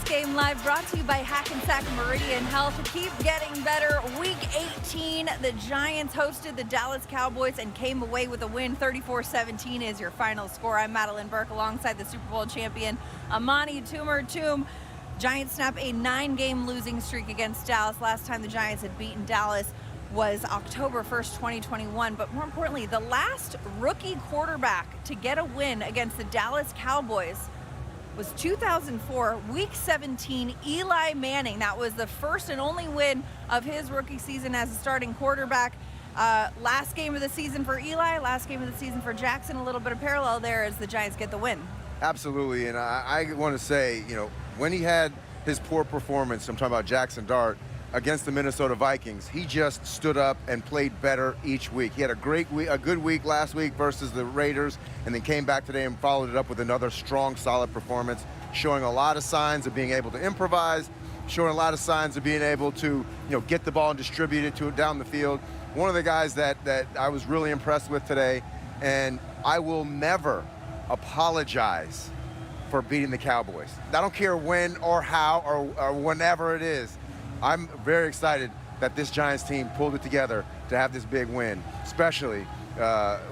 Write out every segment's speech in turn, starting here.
Postgame Live brought to you by Hackensack Meridian Health. Keep getting better. Week 18, the Giants hosted the Dallas Cowboys and came away with a win. 34-17 is your final score. I'm Madeline Burke alongside the Super Bowl champion, Amani Toomer. Giants snap a 9-game losing streak against Dallas. Last time the Giants had beaten Dallas was October 1st, 2021. But more importantly, the last rookie quarterback to get a win against the Dallas Cowboys was 2004, Week 17, Eli Manning. That was the first and only win of his rookie season as a starting quarterback. Last game of the season for Eli, last game of the season for Jackson. A little bit of parallel there as the Giants get the win. Absolutely, and I want to say, when he had his poor performance, I'm talking about Jackson Dart, against the Minnesota Vikings, he just stood up and played better each week. He had a good week last week versus the Raiders, and then came back today and followed it up with another strong, solid performance, showing a lot of signs of being able to improvise, showing a lot of signs of being able to, get the ball and distribute it down the field. One of the guys that I was really impressed with today, and I will never apologize for beating the Cowboys. I don't care when or how or whenever it is. I'm very excited that this Giants team pulled it together to have this big win, especially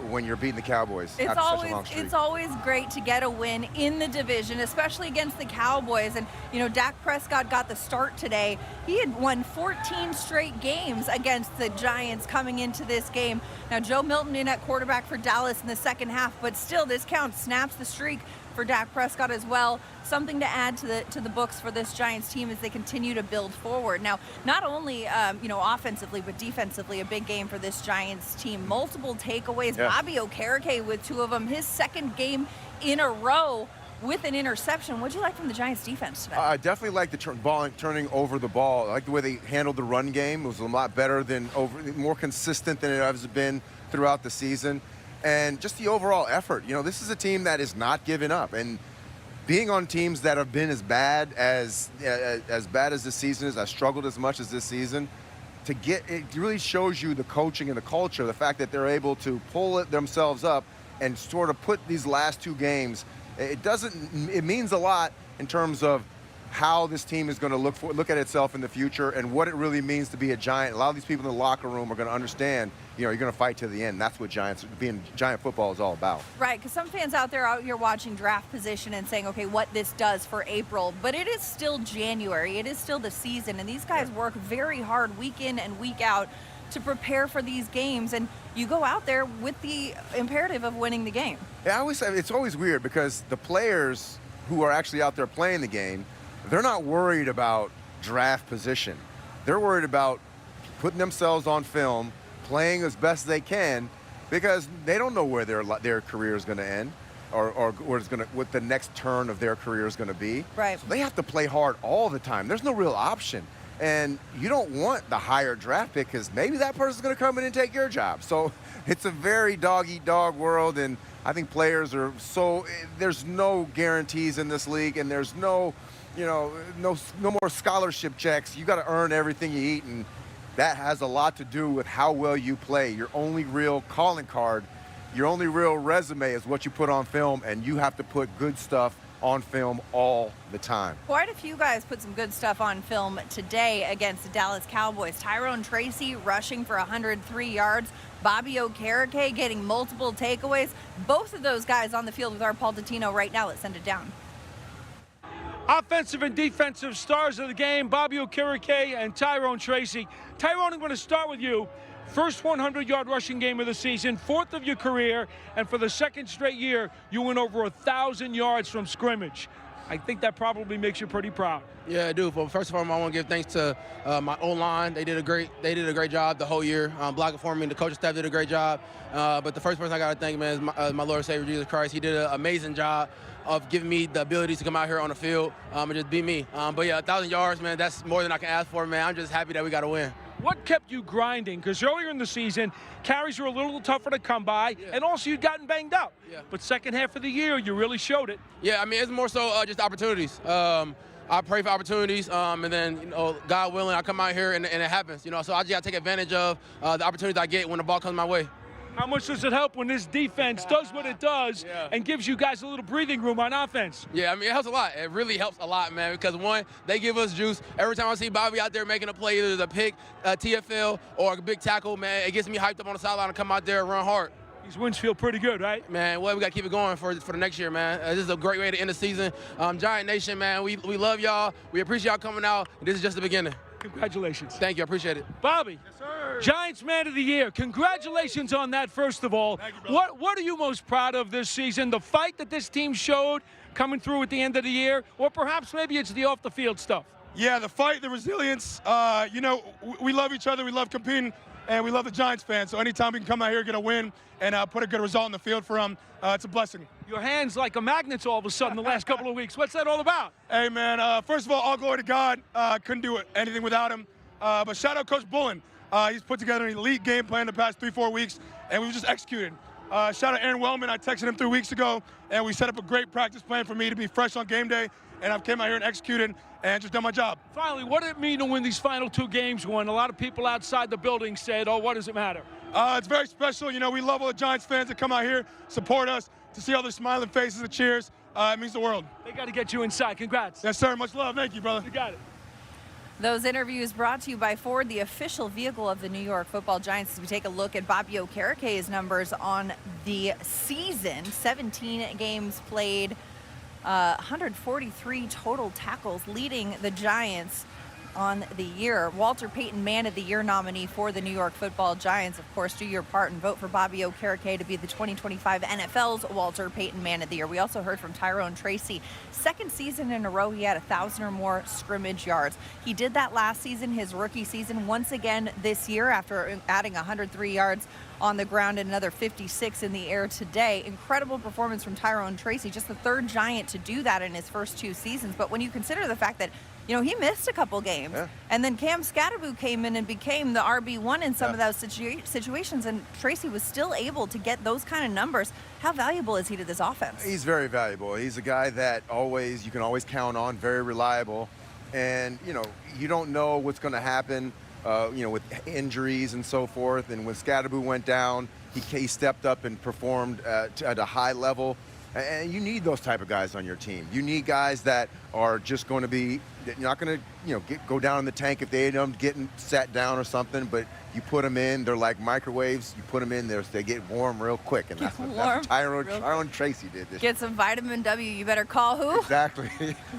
when you're beating the Cowboys after such a long streak. It's always great to get a win in the division, especially against the Cowboys. And, Dak Prescott got the start today. He had won 14 straight games against the Giants coming into this game. Now, Joe Milton in at quarterback for Dallas in the second half, but still this count snaps the streak for Dak Prescott as well. Something to add to the books for this Giants team as they continue to build forward. Now, not only offensively but defensively, a big game for this Giants team. Multiple takeaways. Yeah. Bobby Okereke with 2 of them. His second game in a row with an interception. What'd you like from the Giants defense today? I definitely like the turning over the ball. I like the way they handled the run game. It was a lot better more consistent than it has been throughout the season. And just the overall effort. This is a team that is not giving up. And being on teams that have been as bad as this season is, I struggled as much as this season, it really shows you the coaching and the culture, the fact that they're able to pull it themselves up and sort of put these last 2 games. It means a lot in terms of how this team is going to look at itself in the future and what it really means to be a Giant. A lot of these people in the locker room are going to understand, you're going to fight to the end. That's what being Giant football is all about. Right, because some fans out here watching draft position and saying, okay, what this does for April. But it is still January. It is still the season. And these guys work very hard week in and week out to prepare for these games. And you go out there with the imperative of winning the game. Yeah, I always say it's always weird because the players who are actually out there playing the game, they're not worried about draft position. They're worried about putting themselves on film, playing as best they can, because they don't know where their career is going to end or what the next turn of their career is going to be. Right. So they have to play hard all the time. There's no real option. And you don't want the higher draft pick because maybe that person's going to come in and take your job. So it's a very dog-eat-dog world, and I think players are there's no guarantees in this league, and there's no more scholarship checks. You got to earn everything you eat, and that has a lot to do with how well you play. Your only real calling card, your only real resume is what you put on film, and you have to put good stuff on film all the time. Quite a few guys put some good stuff on film today against the Dallas Cowboys. Tyrone Tracy rushing for 103 yards. Bobby Okereke getting multiple takeaways. Both of those guys on the field with our Paul Dottino right now. Let's send it down. Offensive and defensive stars of the game, Bobby Okereke and Tyrone Tracy. Tyrone, I'm going to start with you. First 100-yard rushing game of the season, 4th of your career, and for the 2nd straight year, you went over 1,000 yards from scrimmage. I think that probably makes you pretty proud. Yeah, I do. Well, first of all, I want to give thanks to my O-line. They did a great job the whole year, blocking for me. The coaching staff did a great job. But the first person I got to thank, man, is my Lord and Savior Jesus Christ. He did an amazing job of giving me the ability to come out here on the field and just be me. But yeah, 1,000 yards, man, that's more than I can ask for, man. I'm just happy that we got a win. What kept you grinding? Because earlier in the season, carries were a little tougher to come by, and also you'd gotten banged up. Yeah. But second half of the year, you really showed it. Yeah, I mean, it's more so just opportunities. I pray for opportunities, and then, God willing, I come out here and it happens. So I just got to take advantage of the opportunities I get when the ball comes my way. How much does it help when this defense does what it does and gives you guys a little breathing room on offense? Yeah, I mean, it helps a lot. It really helps a lot, man, because, one, they give us juice. Every time I see Bobby out there making a play, either a pick, TFL, or a big tackle, man, it gets me hyped up on the sideline and come out there and run hard. These wins feel pretty good, right? Man, well, we got to keep it going for the next year, man. This is a great way to end the season. Giant Nation, man, we love y'all. We appreciate y'all coming out. This is just the beginning. Congratulations. Thank you. I appreciate it. Bobby, yes, sir. Giants Man of the Year. Congratulations on that, first of all. Thank you, what are you most proud of this season? The fight that this team showed coming through at the end of the year? Or perhaps maybe it's the off-the-field stuff? Yeah, the fight, the resilience. You know, we love each other. We love competing, and we love the Giants fans. So anytime we can come out here, get a win, and put a good result on the field for them, it's a blessing. Your hands like a magnet all of a sudden the last couple of weeks. What's that all about? Hey, man, first of all glory to God. Couldn't do anything without him. But shout out Coach Bullen. He's put together an elite game plan the past 3-4 weeks, and we've just executed. Shout out Aaron Wellman. I texted him 3 weeks ago, and we set up a great practice plan for me to be fresh on game day, and I've came out here and executed and just done my job. Finally, what did it mean to win these final 2 games when a lot of people outside the building said, oh, what does it matter? It's very special. You know, we love all the Giants fans that come out here, support us, to see all their smiling faces and cheers. It means the world. They got to get you inside. Congrats. Yes, sir. Much love. Thank you, brother. You got it. Those interviews brought to you by Ford, the official vehicle of the New York Football Giants. As we take a look at Bobby Okereke's numbers on the season, 17 games played, 143 total tackles, leading the Giants on the year. Walter Payton Man of the Year nominee for the New York Football Giants. Of course, do your part and vote for Bobby Okereke to be the 2025 NFL's Walter Payton Man of the Year. We also heard from Tyrone Tracy. Second season in a row, he had 1,000 or more scrimmage yards. He did that last season, his rookie season, once again this year after adding 103 yards on the ground and another 56 in the air today. Incredible performance from Tyrone Tracy, just the third Giant to do that in his first 2 seasons. But when you consider the fact that, you know, he missed a couple games, and then Cam Scatterbo came in and became the RB1 in some of those situations, and Tracy was still able to get those kind of numbers. How valuable is he to this offense? He's very valuable. He's a guy that you can always count on, very reliable. And, you know, you don't know what's going to happen, you know, with injuries and so forth. And when Scatterbo went down, he stepped up and performed at a high level. And you need those type of guys on your team. You need guys that are just going to be, you're not going to, you know, go down in the tank if they end up getting sat down or something, but you put them in, they're like microwaves. You put them in there, they get warm real quick. And that's what Tyrone Tracy did this year. Get some vitamin W. You better call who? Exactly.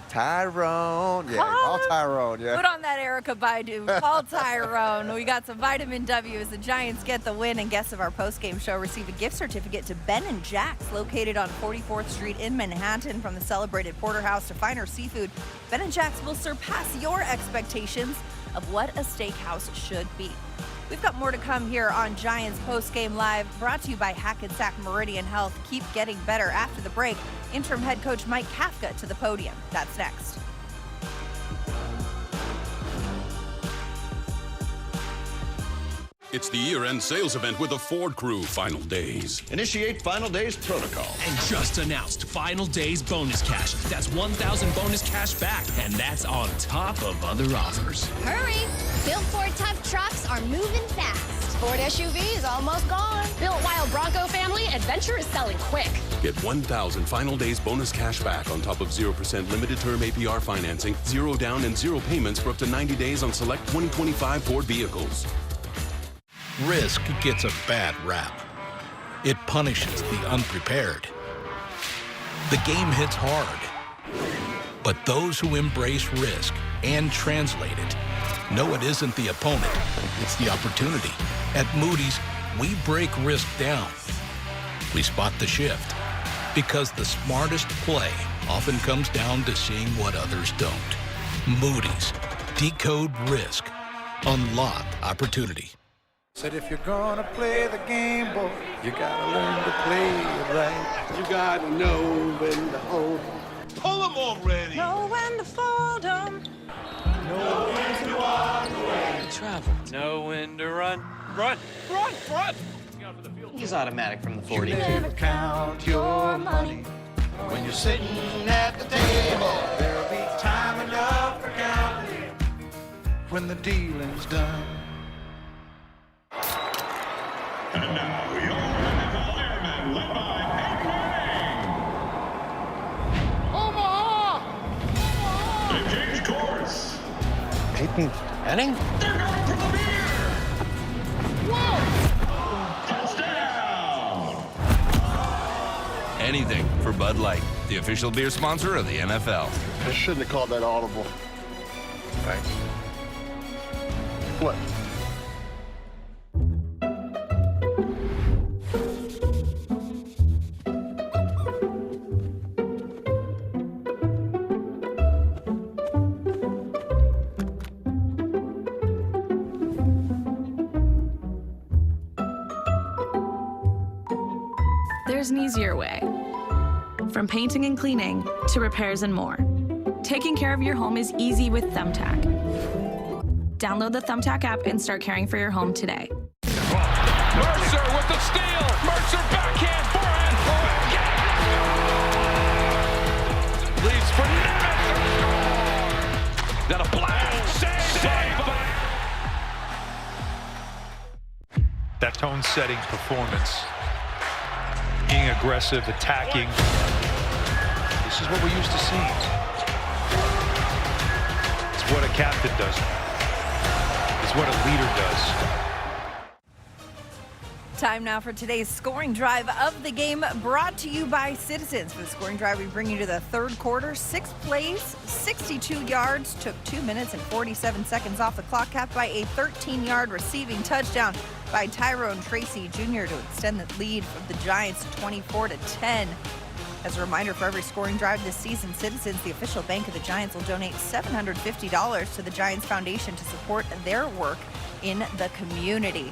Tyrone. Yeah, call Tyrone. Yeah. Put on that Erica Baidu. Call Tyrone. We got some vitamin W as the Giants get the win, and guests of our postgame show receive a gift certificate to Ben and Jack's, located on 44th Street in Manhattan. From the celebrated porterhouse to finer seafood, Ben and Jack's will surpass your expectations of what a steakhouse should be. We've got more to come here on Giants Postgame Live, brought to you by Hackensack Meridian Health. Keep getting better. After the break, interim head coach Mike Kafka to the podium. That's next. It's the year-end sales event with the Ford Crew Final Days. Initiate Final Days protocol. And just announced Final Days bonus cash. That's 1,000 bonus cash back, and that's on top of other offers. Hurry! Built Ford tough trucks are moving fast. Ford SUV is almost gone. Built while Bronco family adventure is selling quick. Get 1,000 Final Days bonus cash back on top of 0% limited term APR financing, 0 down and 0 payments for up to 90 days on select 2025 Ford vehicles. Risk gets a bad rap. It punishes the unprepared. The game hits hard. But those who embrace risk and translate it know it isn't the opponent, it's the opportunity. At Moody's, we break risk down. We spot the shift, because the smartest play often comes down to seeing what others don't. Moody's, decode risk, unlock opportunity. Said if you're gonna play the game, boy, you gotta learn to play it right. You gotta know when to hold 'em. Pull 'em already. Know when to fold 'em. Know when to walk away. Travel. Know when to run. Run! He's automatic from the 40. You never count your money when you're sitting at the table. There'll be time enough for counting when the dealing's done. And now, your Peyton Manning? They're going for the beer! Whoa! Touchdown! Anything for Bud Light, the official beer sponsor of the NFL. I shouldn't have called that audible. Thanks. What? There's an easier way. From painting and cleaning to repairs and more. Taking care of your home is easy with Thumbtack. Download the Thumbtack app and start caring for your home today. Mercer with the steal. Mercer backhand, forehand, backhand. Leaves for Nemeth. Got a blast. Save. That tone-setting performance. Being aggressive, attacking. This is what we're used to seeing. It's what a captain does. It's what a leader does. Time now for today's scoring drive of the game, brought to you by Citizens. For the scoring drive, we bring you to the third quarter. 6 plays, 62 yards, took 2 minutes and 47 seconds off the clock, capped by a 13-yard receiving touchdown by Tyrone Tracy Jr. to extend the lead of the Giants to 24-10. As a reminder, for every scoring drive this season, Citizens, the official bank of the Giants, will donate $750 to the Giants Foundation to support their work in the community.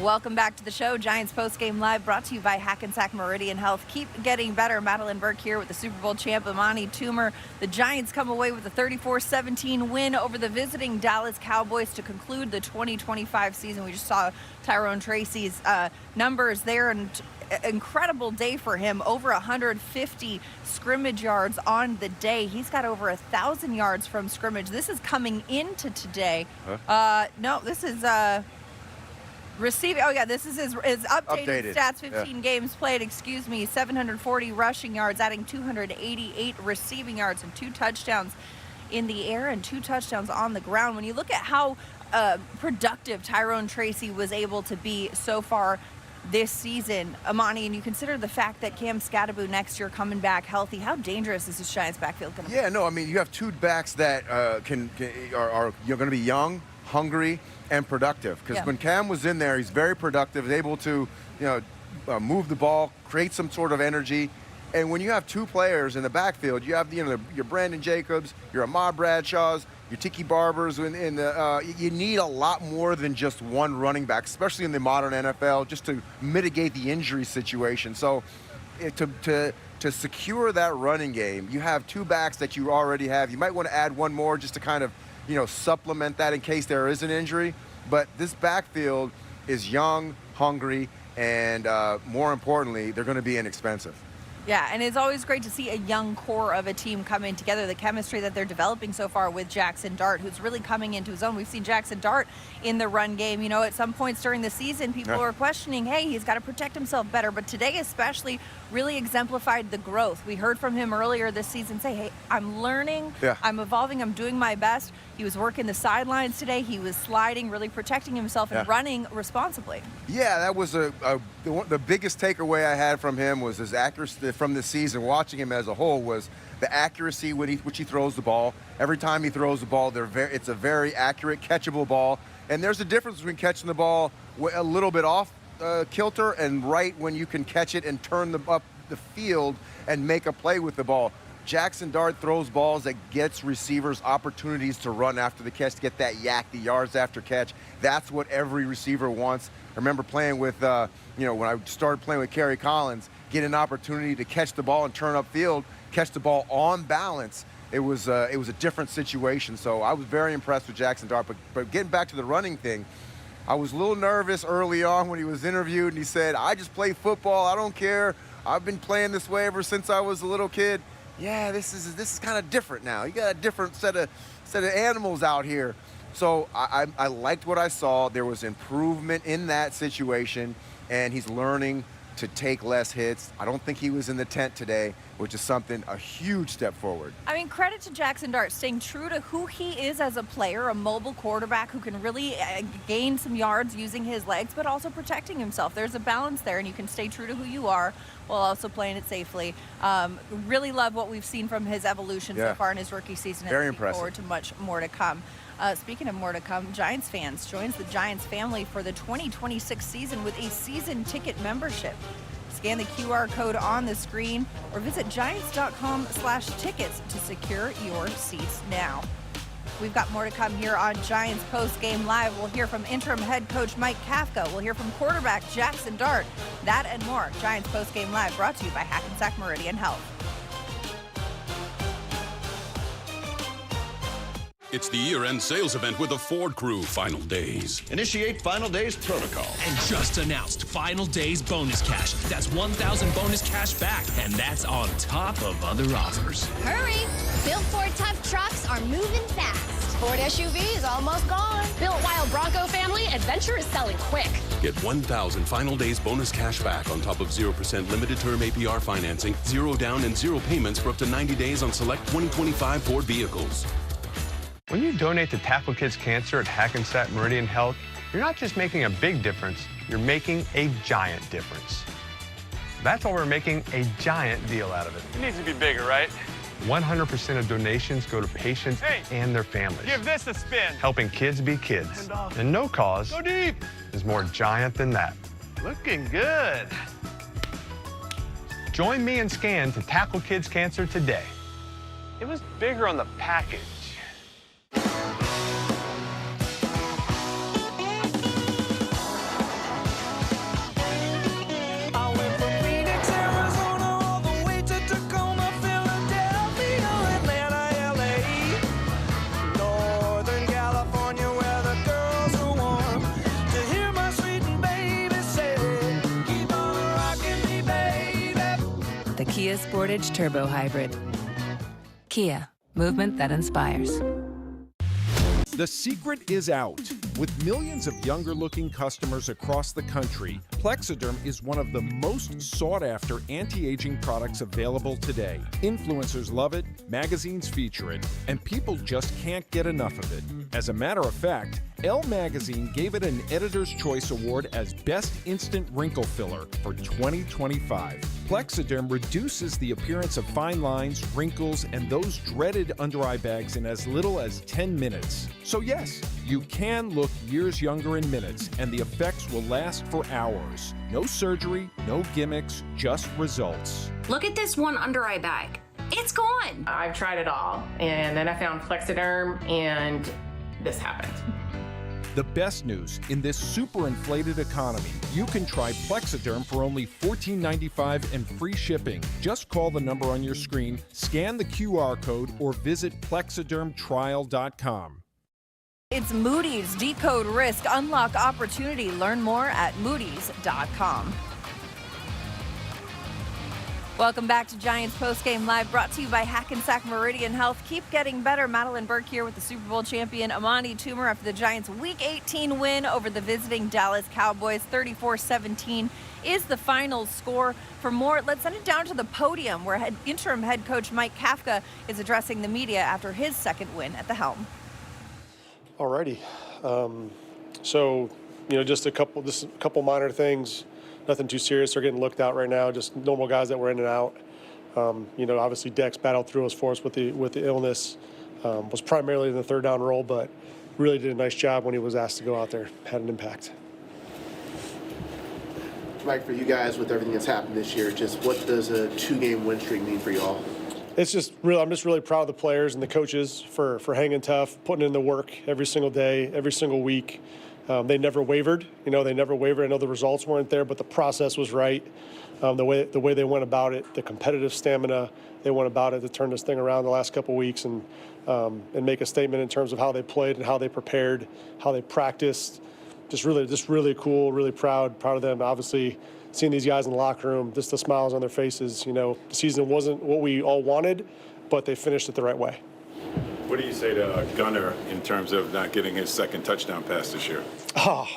Welcome back to the show. Giants Postgame Live, brought to you by Hackensack Meridian Health. Keep getting better. Madeline Burke here with the Super Bowl champ, Amani Toomer. The Giants come away with a 34-17 win over the visiting Dallas Cowboys to conclude the 2025 season. We just saw Tyrone Tracy's numbers there, and incredible day for him. Over 150 scrimmage yards on the day. He's got over 1,000 yards from scrimmage. This is coming into today. No, this is... Receiving, this is his updated stats, 15 games played, 740 rushing yards, adding 288 receiving yards and 2 touchdowns in the air and 2 touchdowns on the ground. When you look at how productive Tyrone Tracy was able to be so far this season, Amani, and you consider the fact that Cam Scatterbo next year coming back healthy, how dangerous is this Giants backfield going to be? Yeah, no, I mean, you have 2 backs that are going to be young, hungry, and productive, because when Cam was in there, he's very productive, able to move the ball, create some sort of energy. And when you have 2 players in the backfield, you have your Brandon Jacobs, your Ahmad Bradshaws, your Tiki Barbers, you need a lot more than just one running back, especially in the modern NFL, just to mitigate the injury situation. So to secure that running game, you have 2 backs that you already have. You might want to add one more just to kind of supplement that in case there is an injury. But this backfield is young, hungry, and more importantly, they're going to be inexpensive. Yeah, and it's always great to see a young core of a team coming together. The chemistry that they're developing so far with Jackson Dart, who's really coming into his own. We've seen Jackson Dart in the run game. At some points during the season, people are questioning, hey, he's got to protect himself better. But today especially really exemplified the growth. We heard from him earlier this season say, hey, I'm learning, I'm evolving, I'm doing my best. He was working the sidelines today. He was sliding, really protecting himself and running responsibly. Yeah, that was the biggest takeaway I had from him was his accuracy from this season. Watching him as a whole was the accuracy which he throws the ball. Every time he throws the ball, it's a very accurate, catchable ball. And there's a difference between catching the ball a little bit off kilter and right when you can catch it and turn up the field and make a play with the ball. Jackson Dart throws balls that gets receivers opportunities to run after the catch, to get that yak, the yards after catch. That's what every receiver wants. I remember playing with, when I started playing with Kerry Collins, get an opportunity to catch the ball and turn upfield, catch the ball on balance. It was a different situation. So I was very impressed with Jackson Dart. But getting back to the running thing, I was a little nervous early on when he was interviewed, and he said, I just play football. I don't care. I've been playing this way ever since I was a little kid. Yeah, this is kind of different now. You got a different set of animals out here. So I liked what I saw. There was improvement in that situation, and he's learning to take less hits. I don't think he was in the tent today. which is a huge step forward. I mean, credit to Jackson Dart staying true to who he is as a player, a mobile quarterback who can really gain some yards using his legs, but also protecting himself. There's a balance there, and you can stay true to who you are while also playing it safely. Really love what we've seen from his evolution so far in his rookie season. Very and impressive. Forward to much more to come. Speaking of more to come, Giants fans joins the Giants family for the 2026 season with a season ticket membership. Scan the QR code on the screen or visit giants.com/tickets to secure your seats now. We've got more to come here on Giants Postgame Live. We'll hear from interim head coach Mike Kafka. We'll hear from quarterback Jackson Dart. That and more. Giants Postgame Live brought to you by Hackensack Meridian Health. It's the year-end sales event with the Ford Crew Final Days. Initiate Final Days protocol. And just announced Final Days bonus cash. That's 1,000 bonus cash back, and that's on top of other offers. Hurry! Built Ford tough trucks are moving fast. Ford SUV is almost gone. Built Wild Bronco family, adventure is selling quick. Get 1,000 Final Days bonus cash back on top of 0% limited term APR financing, 0 down and 0 payments for up to 90 days on select 2025 Ford vehicles. When you donate to Tackle Kids Cancer at Hackensack Meridian Health, you're not just making a big difference, you're making a giant difference. That's why we're making a giant deal out of it. It needs to be bigger, right? 100% of donations go to patients and their families. Give this a spin. Helping kids be kids. And no cause Go deep. is more giant than that. Looking good. Join me and Scan to tackle kids cancer today. It was bigger on the package. Kia Sportage Turbo Hybrid. Kia, movement that inspires. The secret is out. With millions of younger-looking customers across the country, Plexiderm is one of the most sought-after anti-aging products available today. Influencers love it, magazines feature it, and people just can't get enough of it. As a matter of fact, Elle Magazine gave it an Editor's Choice Award as Best Instant Wrinkle Filler for 2025. Plexiderm reduces the appearance of fine lines, wrinkles, and those dreaded under-eye bags in as little as 10 minutes. So yes, you can look years younger in minutes, and the effects will last for hours. No surgery, no gimmicks, just results. Look at this one under-eye bag. It's gone. I've tried it all, and then I found Plexiderm, and this happened. The best news, in this super inflated economy, you can try Plexiderm for only $14.95 and free shipping. Just call the number on your screen, scan the QR code, or visit plexidermtrial.com. It's Moody's. Decode risk, unlock opportunity. Learn more at moodys.com. Welcome back to Giants Postgame Live, brought to you by Hackensack Meridian Health. Keep getting better. Madeline Burke here with the Super Bowl champion Amani Toomer after the Giants' Week 18 win over the visiting Dallas Cowboys. 34-17 is the final score. For more, let's send it down to the podium where interim head coach Mike Kafka is addressing the media after his second win at the helm. Alrighty. So, just a couple minor things. Nothing too serious. They're getting looked at right now. Just normal guys that were in and out. Obviously Dex battled through us for us with the illness. Was primarily in the third down role, but really did a nice job when he was asked to go out there. Had an impact. Mike, for you guys with everything that's happened this year, just what does a 2-game win streak mean for you all? It's just real. I'm just really proud of the players and the coaches for hanging tough, putting in the work every single day, every single week. They never wavered. They never wavered. I know the results weren't there, but the process was right. The way they went about it, the competitive stamina they went about it to turn this thing around the last couple of weeks and make a statement in terms of how they played and how they prepared, how they practiced. Just really cool, really proud of them. Obviously, seeing these guys in the locker room, just the smiles on their faces. The season wasn't what we all wanted, but they finished it the right way. What do you say to Gunner in terms of not getting his second touchdown pass this year? Oh,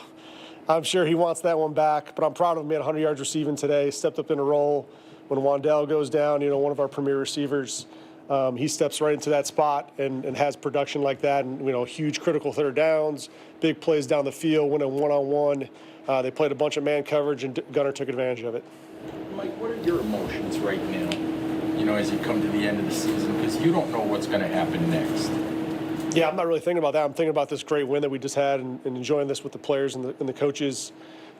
I'm sure he wants that one back, but I'm proud of him. He had 100 yards receiving today, stepped up in a role, when Wan'Dale goes down, one of our premier receivers, he steps right into that spot and has production like that, and huge critical third downs, big plays down the field, win a one-on-one. They played a bunch of man coverage, and Gunner took advantage of it. Mike, what are your emotions right now, as you come to the end of the season? Because you don't know what's going to happen next. Yeah, I'm not really thinking about that. I'm thinking about this great win that we just had and enjoying this with the players and the coaches.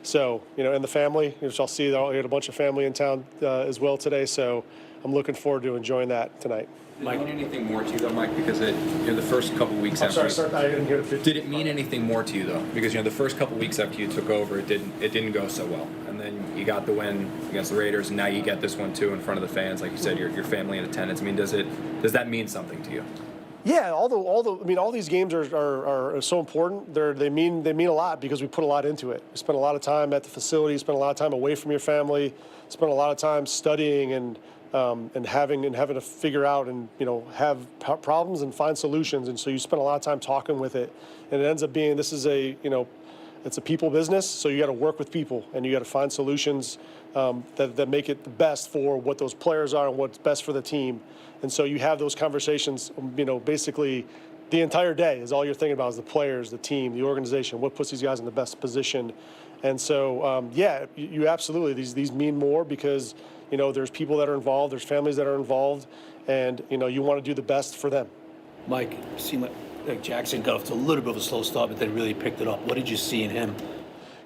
So, and the family, which I'll see. I had a bunch of family in town as well today. So I'm looking forward to enjoying that tonight. Mike, did it mean anything more to you, though, Mike? Because the first couple weeks I didn't hear the did it mean anything more to you, though? Because the first couple weeks after you took over, it didn't go so well, and then you got the win against the Raiders, and now you get this one too in front of the fans, like you said, your family in attendance. I mean, does that mean something to you? Yeah, all these games are so important. They mean a lot because we put a lot into it. We spend a lot of time at the facility, spend a lot of time away from your family, spend a lot of time studying and having to figure out and have problems and find solutions. And so you spend a lot of time talking with it, and it ends up being it's a people business. So you got to work with people, and you got to find solutions that make it the best for what those players are and what's best for the team. And so you have those conversations, basically the entire day is all you're thinking about is the players, the team, the organization, what puts these guys in the best position. And so, you absolutely, these mean more because, there's people that are involved, there's families that are involved, and, you want to do the best for them. Mike, it seemed like Jackson got off to a little bit of a slow start, but then really picked it up. What did you see in him?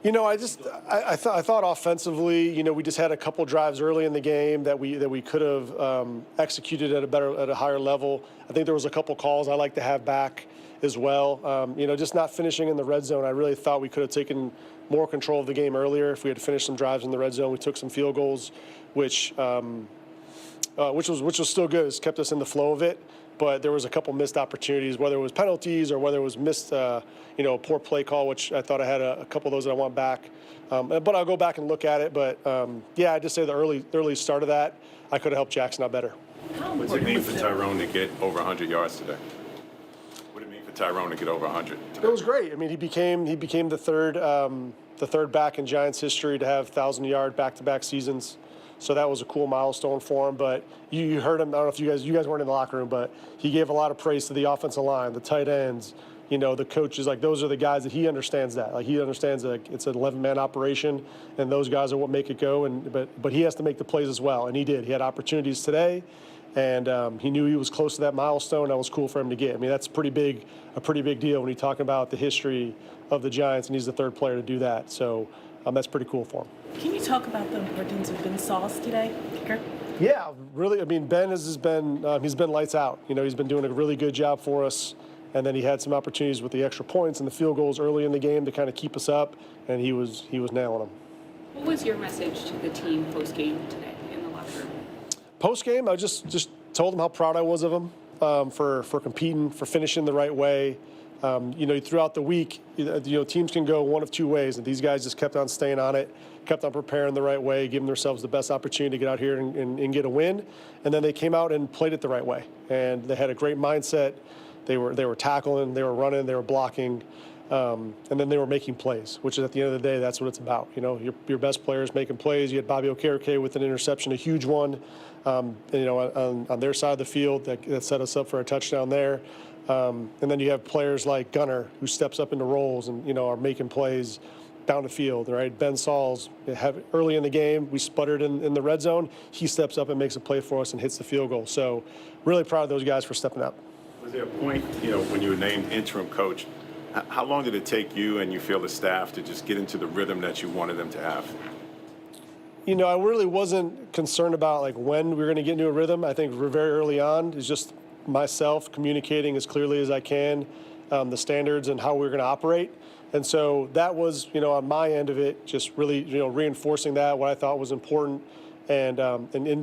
I thought offensively, we just had a couple drives early in the game that we could have executed at a higher level. I think there was a couple calls I like to have back as well. Just not finishing in the red zone. I really thought we could have taken more control of the game earlier if we had finished some drives in the red zone. We took some field goals, which was still good. It's kept us in the flow of it. But there was a couple missed opportunities, whether it was penalties or whether it was missed, poor play call, which I thought I had a couple of those that I want back. But I'll go back and look at it. But, I just say the early start of that, I could have helped Jackson out better. What's it mean for Tyrone to get over 100 yards today? What did it mean for Tyrone to get over 100 today? It was great. I mean, he became the third back in Giants history to have 1,000-yard back-to-back seasons. So that was a cool milestone for him. But you heard him. I don't know if you guys weren't in the locker room, but he gave a lot of praise to the offensive line, the tight ends, the coaches. Like, those are the guys that he understands that. Like, he understands that it's an 11-man operation, and those guys are what make it go. But he has to make the plays as well, and he did. He had opportunities today, and he knew he was close to that milestone. That was cool for him to get. I mean, that's a pretty big deal when you're talking about the history of the Giants, and he's the third player to do that. So that's pretty cool for him. Can you talk about the importance of Ben Sauce today, kicker? Yeah, really. I mean, Ben he's been lights out. He's been doing a really good job for us. And then he had some opportunities with the extra points and the field goals early in the game to kind of keep us up, and he was nailing them. What was your message to the team post-game today in the locker room? Post-game, I just told them how proud I was of them for competing, for finishing the right way. Throughout the week, teams can go one of two ways, and these guys just kept on staying on it, kept on preparing the right way, giving themselves the best opportunity to get out here and get a win. And then they came out and played it the right way, and they had a great mindset. They were tackling, they were running, they were blocking, and then they were making plays, which is, at the end of the day, that's what it's about. Your best players making plays. You had Bobby Okereke with an interception, a huge one, on their side of the field that set us up for a touchdown there. And then you have players like Gunner, who steps up into roles and, are making plays down the field, right? Ben Sauls, early in the game, we sputtered in the red zone. He steps up and makes a play for us and hits the field goal. So really proud of those guys for stepping up. Was there a point, when you were named interim coach, how long did it take you and you feel the staff to just get into the rhythm that you wanted them to have? I really wasn't concerned about when we were going to get into a rhythm. I think very early on is just myself communicating as clearly as I can the standards and how we're going to operate. And so that was, on my end of it, just really, reinforcing that, what I thought was important, and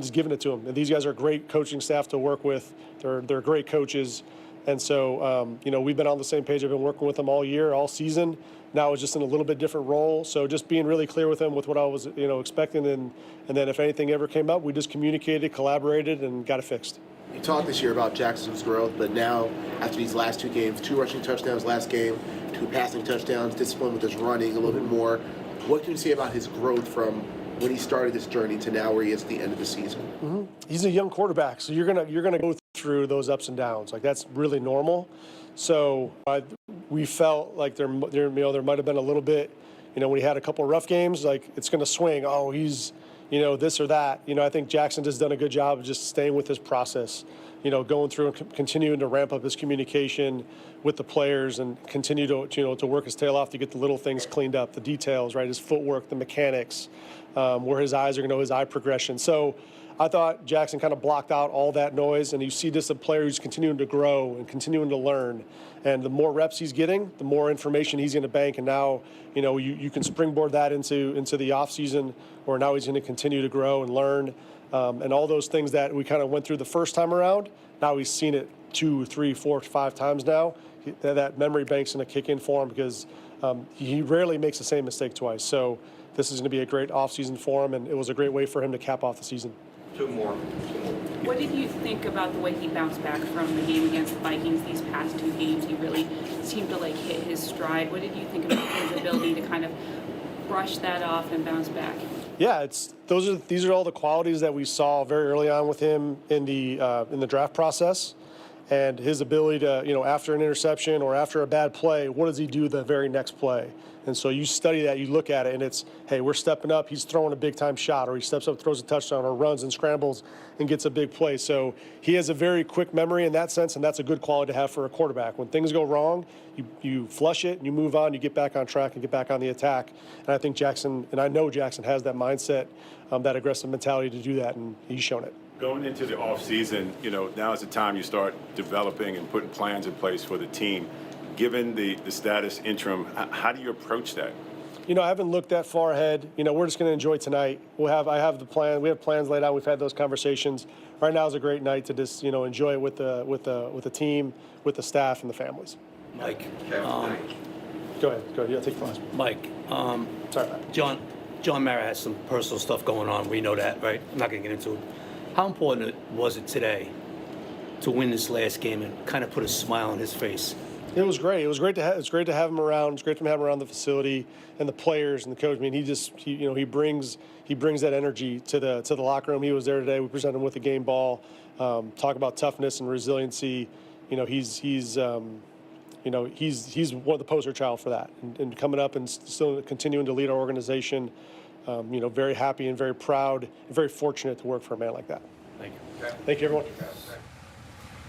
just giving it to them. And these guys are great coaching staff to work with. They're great coaches. And so, we've been on the same page. I've been working with them all year, all season. Now it's just in a little bit different role. So just being really clear with them with what I was, expecting. And then if anything ever came up, we just communicated, collaborated, and got it fixed. You talked this year about Jackson's growth, but now, after these last two games, 2 rushing touchdowns last game, 2 passing touchdowns, discipline with his running a little bit more. What can you say about his growth from when he started this journey to now where he is at the end of the season? Mm-hmm. He's a young quarterback, so you're gonna go through those ups and downs. Like, that's really normal. So we felt like there might have been a little bit, when he had a couple of rough games, like it's going to swing. Oh, he's, this or that. I think Jackson has done a good job of just staying with his process, going through and continuing to ramp up his communication with the players and continue to work his tail off to get the little things cleaned up, the details, right, his footwork, the mechanics, where his eyes are going to, his eye progression. So I thought Jackson kind of blocked out all that noise, and you see this a player who's continuing to grow and continuing to learn. And the more reps he's getting, the more information he's going to bank. And now, you can springboard that into the offseason, where now he's going to continue to grow and learn. And all those things that we kind of went through the first time around, now he's seen it 2, 3, 4, 5 times now. That memory bank's going to kick in for him because he rarely makes the same mistake twice. So this is going to be a great offseason for him, and it was a great way for him to cap off the season. Two more. What did you think about the way he bounced back from the game against the Vikings these past 2 games? He really seemed to hit his stride. What did you think about his ability to kind of brush that off and bounce back? Yeah, these are all the qualities that we saw very early on with him in the draft process, and his ability to, after an interception or after a bad play, what does he do the very next play? And so you study that, you look at it, and it's, hey, we're stepping up. He's throwing a big-time shot, or he steps up, throws a touchdown, or runs and scrambles and gets a big play. So he has a very quick memory in that sense, and that's a good quality to have for a quarterback. When things go wrong, you flush it, and you move on, you get back on track and get back on the attack. And I think Jackson, and I know Jackson has that mindset, that aggressive mentality to do that, and he's shown it. Going into the offseason, now is the time you start developing and putting plans in place for the team. Given the status interim, how do you approach that? I haven't looked that far ahead. We're just going to enjoy tonight. I have the plan. We have plans laid out. We've had those conversations. Right now is a great night to just enjoy it with the team, with the staff, and the families. Mike, go ahead. Yeah, take the last one. Mike, sorry, John Mara has some personal stuff going on. We know that, right? I'm not going to get into it. How important was it today to win this last game and kind of put a smile on his face? It was great. It's great to have him around. It's great to have him around the facility and the players and the coach. I mean, he brings that energy to the locker room. He was there today. We presented him with a game ball. Talk about toughness and resiliency. He's one of the poster child for that. And coming up and still continuing to lead our organization. Very happy and very proud and very fortunate to work for a man like that. Thank you. Thank you, everyone.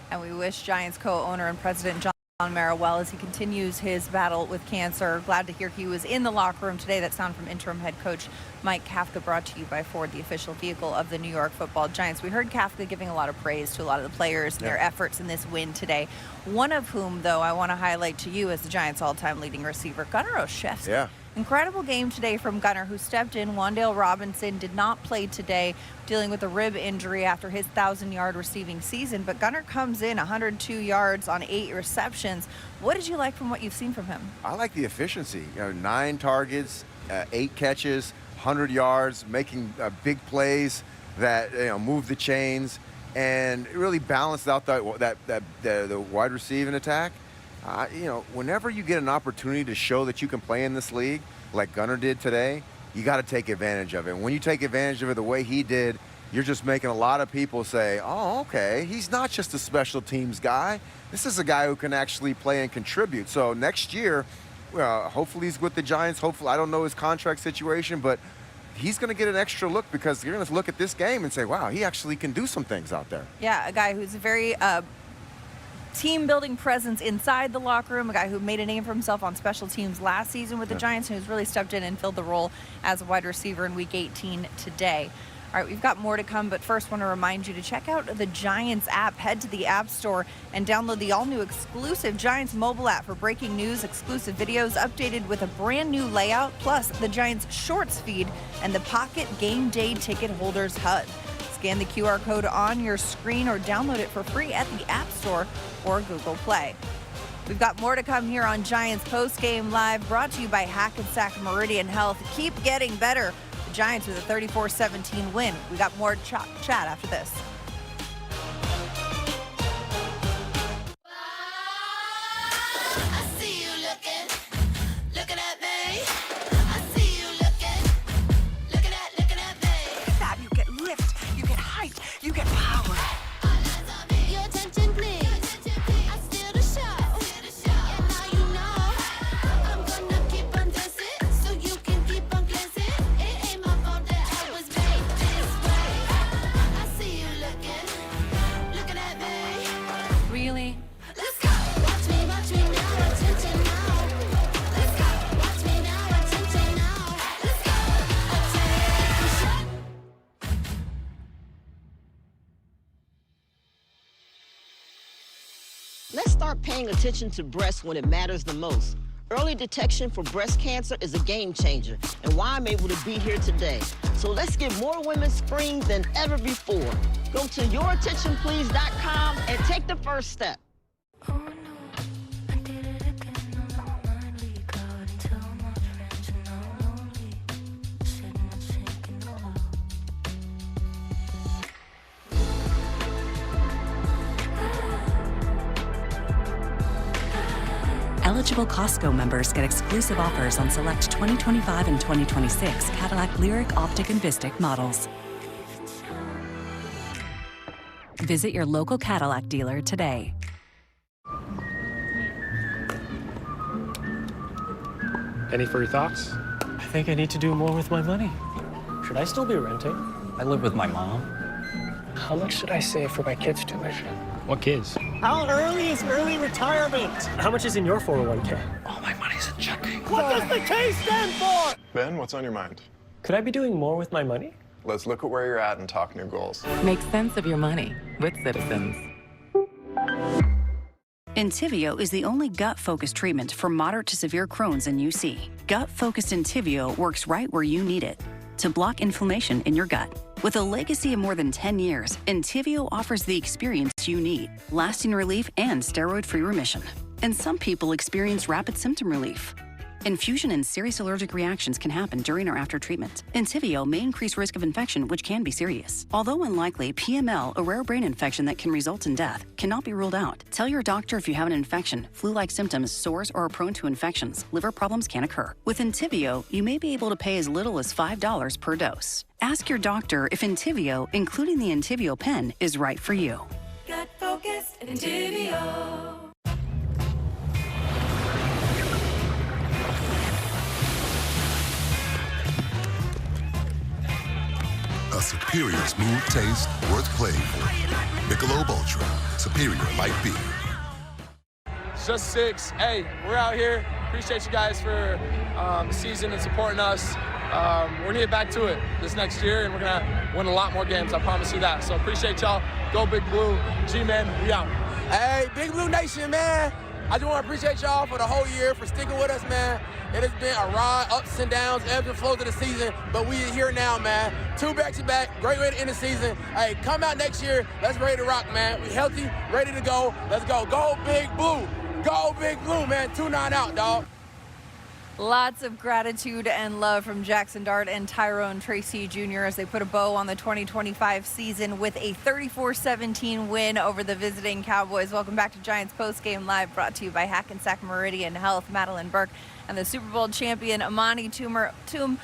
And we wish Giants co-owner and president John Mara well as he continues his battle with cancer. Glad to hear he was in the locker room today. That sound from interim head coach Mike Kafka, brought to you by Ford, the official vehicle of the New York Football Giants. We heard Kafka giving a lot of praise to a lot of the players and their efforts in this win today. One of whom, though, I want to highlight to you as the Giants' all-time leading receiver, Gunnar Olszewski. Yeah. Incredible game today from Gunnar, who stepped in. Wan'Dale Robinson did not play today, dealing with a rib injury after his 1,000-yard receiving season. But Gunnar comes in 102 yards on 8 receptions. What did you like from what you've seen from him? I like the efficiency. 9 targets, 8 catches, 100 yards, making big plays that move the chains, and it really balanced out the wide receiving attack. Whenever you get an opportunity to show that you can play in this league, like Gunnar did today, you got to take advantage of it. And when you take advantage of it the way he did, you're just making a lot of people say, oh, okay, he's not just a special teams guy. This is a guy who can actually play and contribute. So next year, hopefully he's with the Giants. Hopefully, I don't know his contract situation, but he's going to get an extra look because you're going to look at this game and say, wow, he actually can do some things out there. Yeah, a guy who's a very team-building presence inside the locker room, a guy who made a name for himself on special teams last season with the Giants, and who's really stepped in and filled the role as a wide receiver in Week 18 today. All right, we've got more to come, but first want to remind you to check out the Giants app. Head to the App Store and download the all-new exclusive Giants mobile app for breaking news, exclusive videos, updated with a brand new layout, plus the Giants Shorts feed and the Pocket Game Day Ticket Holders HUD. Scan the QR code on your screen or download it for free at the App Store or Google Play. We've got more to come here on Giants Postgame Live, brought to you by Hackensack Meridian Health. Keep getting better. The Giants with a 34-17 win. We got more chat after this. Let's start paying attention to breasts when it matters the most. Early detection for breast cancer is a game changer, and why I'm able to be here today. So let's get more women screened than ever before. Go to yourattentionplease.com and take the first step. Eligible Costco members get exclusive offers on select 2025 and 2026 Cadillac Lyric, Optic, and Vistic models. Visit your local Cadillac dealer today. Any further thoughts? I think I need to do more with my money. Should I still be renting? I live with my mom. How much should I save for my kids' tuition? What kids? How early is early retirement? How much is in your 401k? All my money's in checking. What does the K stand for? Ben, what's on your mind? Could I be doing more with my money? Let's look at where you're at and talk new goals. Make sense of your money with Citizens. Entyvio is the only gut-focused treatment for moderate to severe Crohn's and UC. Gut-focused Entyvio works right where you need it to block inflammation in your gut. With a legacy of more than 10 years, Entyvio offers the experience you need, lasting relief and steroid-free remission. And some people experience rapid symptom relief. Infusion and serious allergic reactions can happen during or after treatment. Entyvio may increase risk of infection, which can be serious. Although unlikely, PML, a rare brain infection that can result in death, cannot be ruled out. Tell your doctor if you have an infection, flu-like symptoms, sores, or are prone to infections. Liver problems can occur. With Entyvio, you may be able to pay as little as $5 per dose. Ask your doctor if Entyvio, including the Entyvio pen, is right for you. Gut focused Entyvio. A superior smooth taste worth playing for. Michelob Ultra, superior light beer. Just 6. Hey, we're out here. Appreciate you guys for the season and supporting us. We're gonna get back to it this next year, and we're gonna win a lot more games. I promise you that. So appreciate y'all. Go Big Blue. G-Man, we out. Hey, Big Blue Nation, man. I just want to appreciate y'all for the whole year, for sticking with us, man. It has been a ride, ups and downs, ebbs and flows of the season, but we are here now, man. 2 back-to-back, great way to end the season. Hey, come out next year. Let's ready to rock, man. We healthy, ready to go. Let's go. Go Big Blue. Go Big Blue, man. 2-9 out, dog. Lots of gratitude and love from Jackson Dart and Tyrone Tracy Jr. as they put a bow on the 2025 season with a 34-17 win over the visiting Cowboys. Welcome back to Giants Postgame Live, brought to you by Hackensack Meridian Health. Madeline Burke and the Super Bowl champion Amani Toom.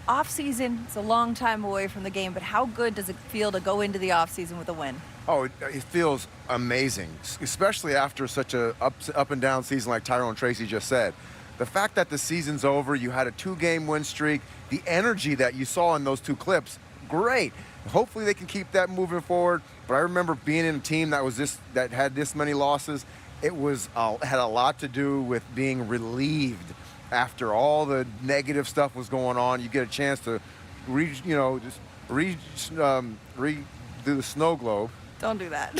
Off-season, it's a long time away from the game, but how good does it feel to go into the off-season with a win? Oh, it feels amazing, especially after such a up and down season like Tyrone Tracy just said. The fact that the season's over, you had a 2-game win streak, the energy that you saw in those 2 clips, great. Hopefully they can keep that moving forward. But I remember being in a team that had this many losses. It had a lot to do with being relieved after all the negative stuff was going on. You get a chance to redo the snow globe. Don't do that.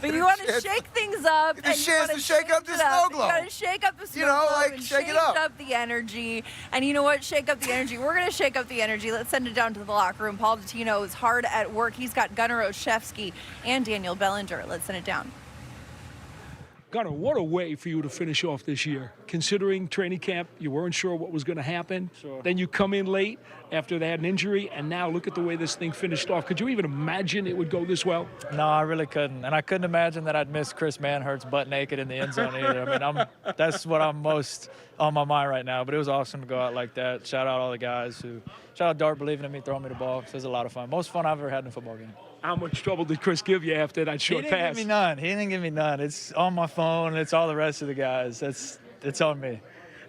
But you want to shake things up. It's a chance to shake up the snow globe. You got to shake up the snow globe and shake it up the energy. And you know what? Shake up the energy. We're going to shake up the energy. Let's send it down to the locker room. Paul Dottino is hard at work. He's got Gunnar Olszewski and Daniel Bellinger. Let's send it down. Gunnar, what a way for you to finish off this year. Considering training camp, you weren't sure what was going to happen. Sure. Then you come in late after they had an injury, and now look at the way this thing finished off. Could you even imagine it would go this well? No, I really couldn't. And I couldn't imagine that I'd miss Chris Manhertz butt naked in the end zone either. I mean, that's what I'm most on my mind right now. But it was awesome to go out like that. Shout out all the guys shout out Dart believing in me, throwing me the ball. It was a lot of fun. Most fun I've ever had in a football game. How much trouble did Chris give you after that short pass? He didn't give me none. It's on my phone. It's all the rest of the guys. It's on me.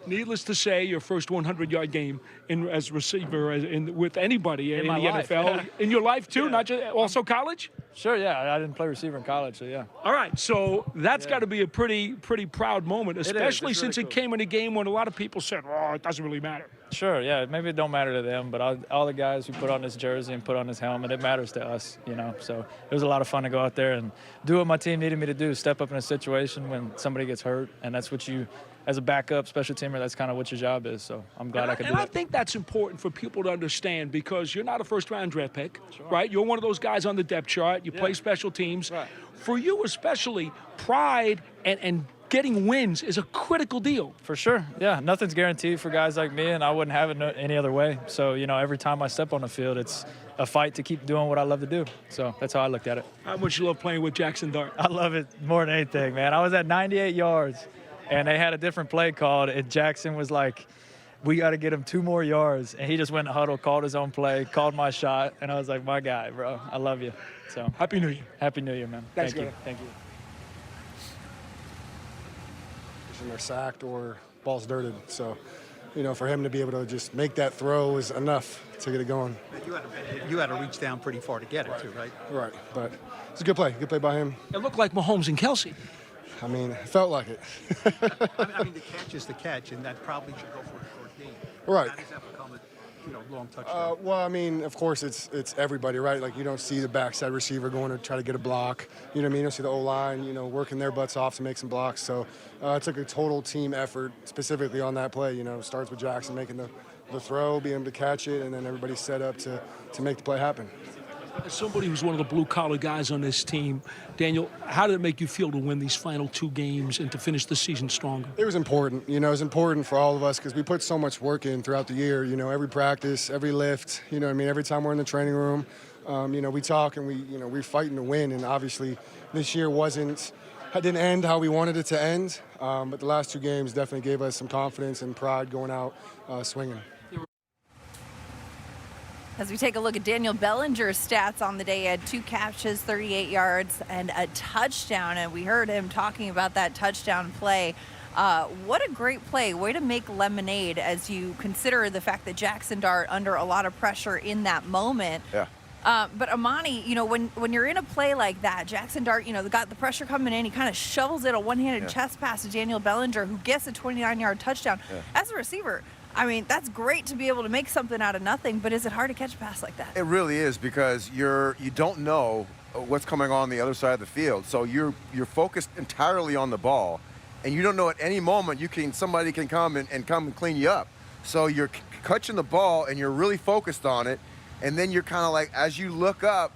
Needless to say, your first 100-yard game as receiver with anybody in the life, NFL. yeah. In your life, too? Yeah. Not just also college? Sure, yeah. I didn't play receiver in college, so yeah. All right, so that's got to be a pretty proud moment, especially since it came in a game when a lot of people said, oh, it doesn't really matter. Sure, yeah. Maybe it don't matter to them, but all the guys who put on this jersey and put on this helmet, it matters to us, you know. So it was a lot of fun to go out there and do what my team needed me to do, step up in a situation when somebody gets hurt, and that's what you, as a backup special teamer, that's kind of what your job is. So I'm glad I could do that. And I think that's important for people to understand because you're not a first-round draft pick, right? You're one of those guys on the depth chart. You play special teams. Right. For you especially, pride and getting wins is a critical deal. For sure, yeah. Nothing's guaranteed for guys like me, and I wouldn't have it any other way. So, you know, every time I step on the field, it's a fight to keep doing what I love to do. So that's how I looked at it. How much you love playing with Jackson Dart? I love it more than anything, man. I was at 98 yards, and they had a different play called, and Jackson was like, we got to get him 2 more yards. And he just went in the huddle, called his own play, called my shot, and I was like, my guy, bro, I love you. So Happy New Year. Happy New Year, man. Thanks, Thank you. Thank you. They're sacked or balls dirted. So, you know, for him to be able to just make that throw is enough to get it going. You had to reach down pretty far to get it, too, right? Right, but it's a good play by him. It looked like Mahomes and Kelsey. I mean, it felt like it. I mean, the catch is the catch, and that probably should go for a short game. Right. How does that become a long touchdown? Well, I mean, of course, it's everybody, right? Like, you don't see the backside receiver going to try to get a block. You know what I mean? You don't see the O-line, you know, working their butts off to make some blocks. So it took a total team effort specifically on that play. You know, it starts with Jackson making the throw, being able to catch it, and then everybody's set up to make the play happen. As somebody who's one of the blue-collar guys on this team, Daniel, how did it make you feel to win these final 2 games and to finish the season stronger? It was important. You know, it was important for all of us because we put so much work in throughout the year. You know, every practice, every lift, you know what I mean, every time we're in the training room, you know, we talk and we're fighting to win. And obviously this year didn't end how we wanted it to end. But the last 2 games definitely gave us some confidence and pride going out swinging. As we take a look at Daniel Bellinger's stats on the day, he had 2 catches, 38 yards, and a touchdown. And we heard him talking about that touchdown play. What a great play. Way to make lemonade as you consider the fact that Jackson Dart under a lot of pressure in that moment. Yeah. But Amani, you know, when you're in a play like that, Jackson Dart, you know, got the pressure coming in. He kind of shovels it a one-handed chest pass to Daniel Bellinger, who gets a 29-yard touchdown. Yeah. As a receiver, I mean, that's great to be able to make something out of nothing, but is it hard to catch a pass like that? It really is because you don't know what's coming on the other side of the field. So you're focused entirely on the ball, and you don't know at any moment somebody can come and clean you up. So you're catching the ball and you're really focused on it, and then you're kind of like, as you look up,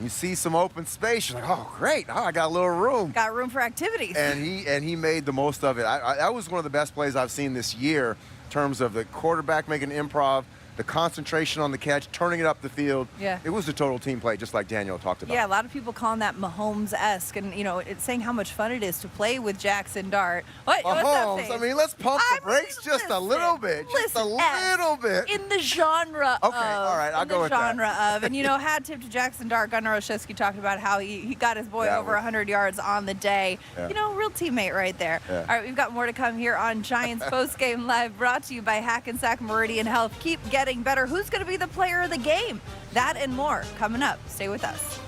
you see some open space. You're like, oh, great! Oh, I got a little room. Got room for activities. And he made the most of it. That was one of the best plays I've seen this year. Terms of the quarterback making improv, the concentration on the catch, turning it up the field. Yeah. It was a total team play, just like Daniel talked about. Yeah, a lot of people calling that Mahomes-esque, and you know, it's saying how much fun it is to play with Jackson Dart. What's that Mahomes, face? I mean, let's pump the brakes just a little bit. Just a little bit. In the genre Okay, all right, I'll go with that. In the genre of, and you know, hat tip to Jackson Dart. Gunnar Olszewski talked about how he got his boy over 100 yards on the day. Yeah. You know, real teammate right there. Yeah. All right, we've got more to come here on Giants Postgame Live, brought to you by Hackensack Meridian Health. Keep getting better. Who's going to be the player of the game? That and more coming up. Stay with us.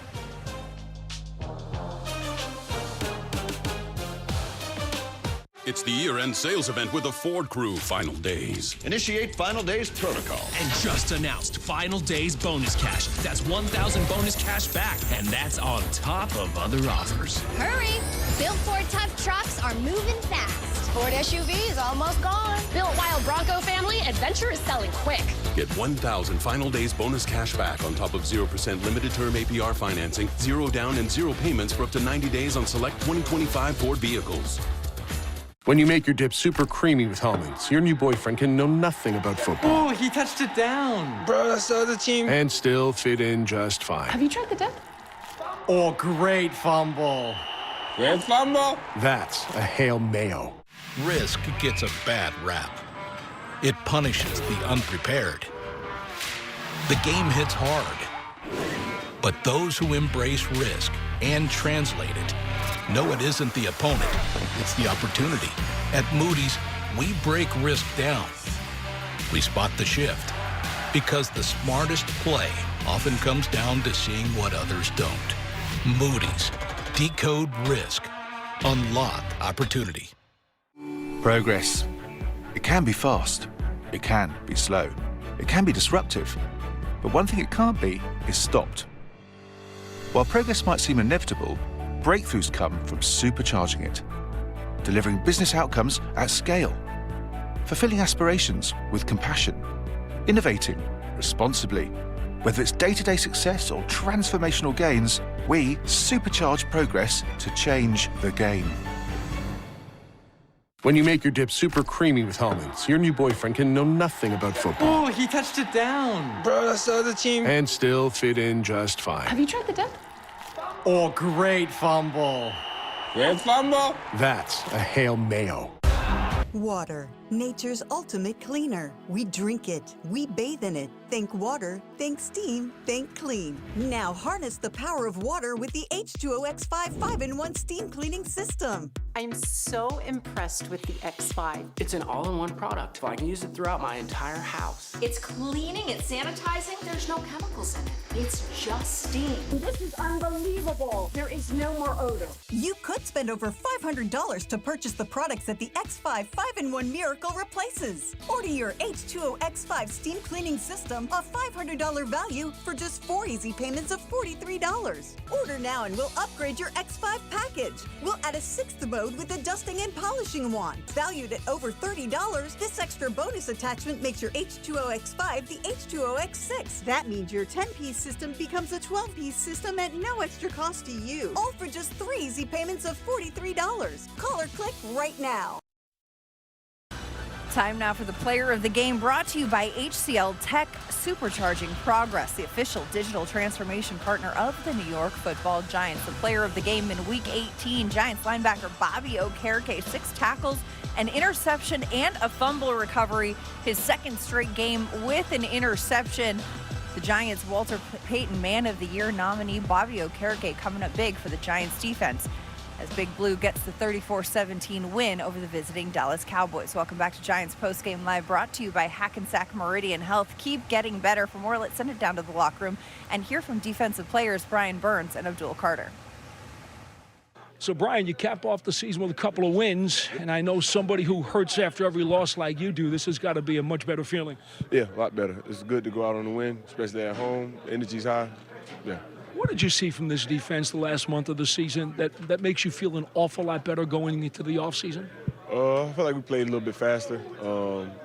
It's the year-end sales event with the Ford Crew Final Days. Initiate Final Days protocol. And just announced Final Days bonus cash. That's 1,000 bonus cash back, and that's on top of other offers. Hurry! Built Ford tough trucks are moving fast. Ford SUV is almost gone. Built Wild Bronco family, adventure is selling quick. Get 1,000 Final Days bonus cash back on top of 0% limited-term APR financing, 0 down and 0 payments for up to 90 days on select 2025 Ford vehicles. When you make your dip super creamy with almonds, your new boyfriend can know nothing about football. Oh, he touched it down. Bro, that's the other team. And still fit in just fine. Have you tried the dip? Oh, great fumble. Great fumble? That's a Hail Mayo. Risk gets a bad rap. It punishes the unprepared. The game hits hard. But those who embrace risk and translate it know it isn't the opponent, it's the opportunity. At Moody's, we break risk down. We spot the shift, because the smartest play often comes down to seeing what others don't. Moody's, decode risk, unlock opportunity. Progress. It can be fast. It can be slow. It can be disruptive. But one thing it can't be is stopped. While progress might seem inevitable, breakthroughs come from supercharging it. Delivering business outcomes at scale. Fulfilling aspirations with compassion. Innovating responsibly. Whether it's day-to-day success or transformational gains, we supercharge progress to change the game. When you make your dip super creamy with almonds, your new boyfriend can know nothing about football. Oh, he touched it down. Bro, that's the other team. And still fit in just fine. Have you tried the dip? Oh, great fumble. Great fumble. That's a Hail Mayo. Water, nature's ultimate cleaner. We drink it, we bathe in it. Think water, think steam, think clean. Now harness the power of water with the H2O X5 5-in-1 steam cleaning system. I'm so impressed with the X5. It's an all-in-one product. I can use it throughout my entire house. It's cleaning, it's sanitizing, there's no chemicals in it. It's just steam. This is unbelievable. There is no more odor. You could spend over $500 to purchase the products that the X5 5-in-1 Miracle replaces. Order your H2O X5 steam cleaning system, a $500 value, for just 4 easy payments of $43. Order now and we'll upgrade your X5 package. We'll add a 6th mode with a dusting and polishing wand. Valued at over $30, this extra bonus attachment makes your H2O X5 the H2O X6. That means your 10-piece system becomes a 12-piece system at no extra cost to you. All for just 3 easy payments of $43. Call or click right now. Time now for the player of the game, brought to you by HCL Tech, supercharging progress, the official digital transformation partner of the New York Football Giants. The player of the game in Week 18, Giants linebacker Bobby Okereke, 6 tackles, an interception, and a fumble recovery. His second straight game with an interception. The Giants' Walter Payton Man of the Year nominee Bobby Okereke coming up big for the Giants defense as Big Blue gets the 34-17 win over the visiting Dallas Cowboys. Welcome back to Giants Postgame Live, brought to you by Hackensack Meridian Health. Keep getting better. For more, let's send it down to the locker room and hear from defensive players Brian Burns and Abdul Carter. So, Brian, you cap off the season with a couple of wins, and I know somebody who hurts after every loss like you do, this has got to be a much better feeling. Yeah, a lot better. It's good to go out on the win, especially at home. Energy's high. Yeah. What did you see from this defense the last month of the season that makes you feel an awful lot better going into the offseason? I feel like we played a little bit faster.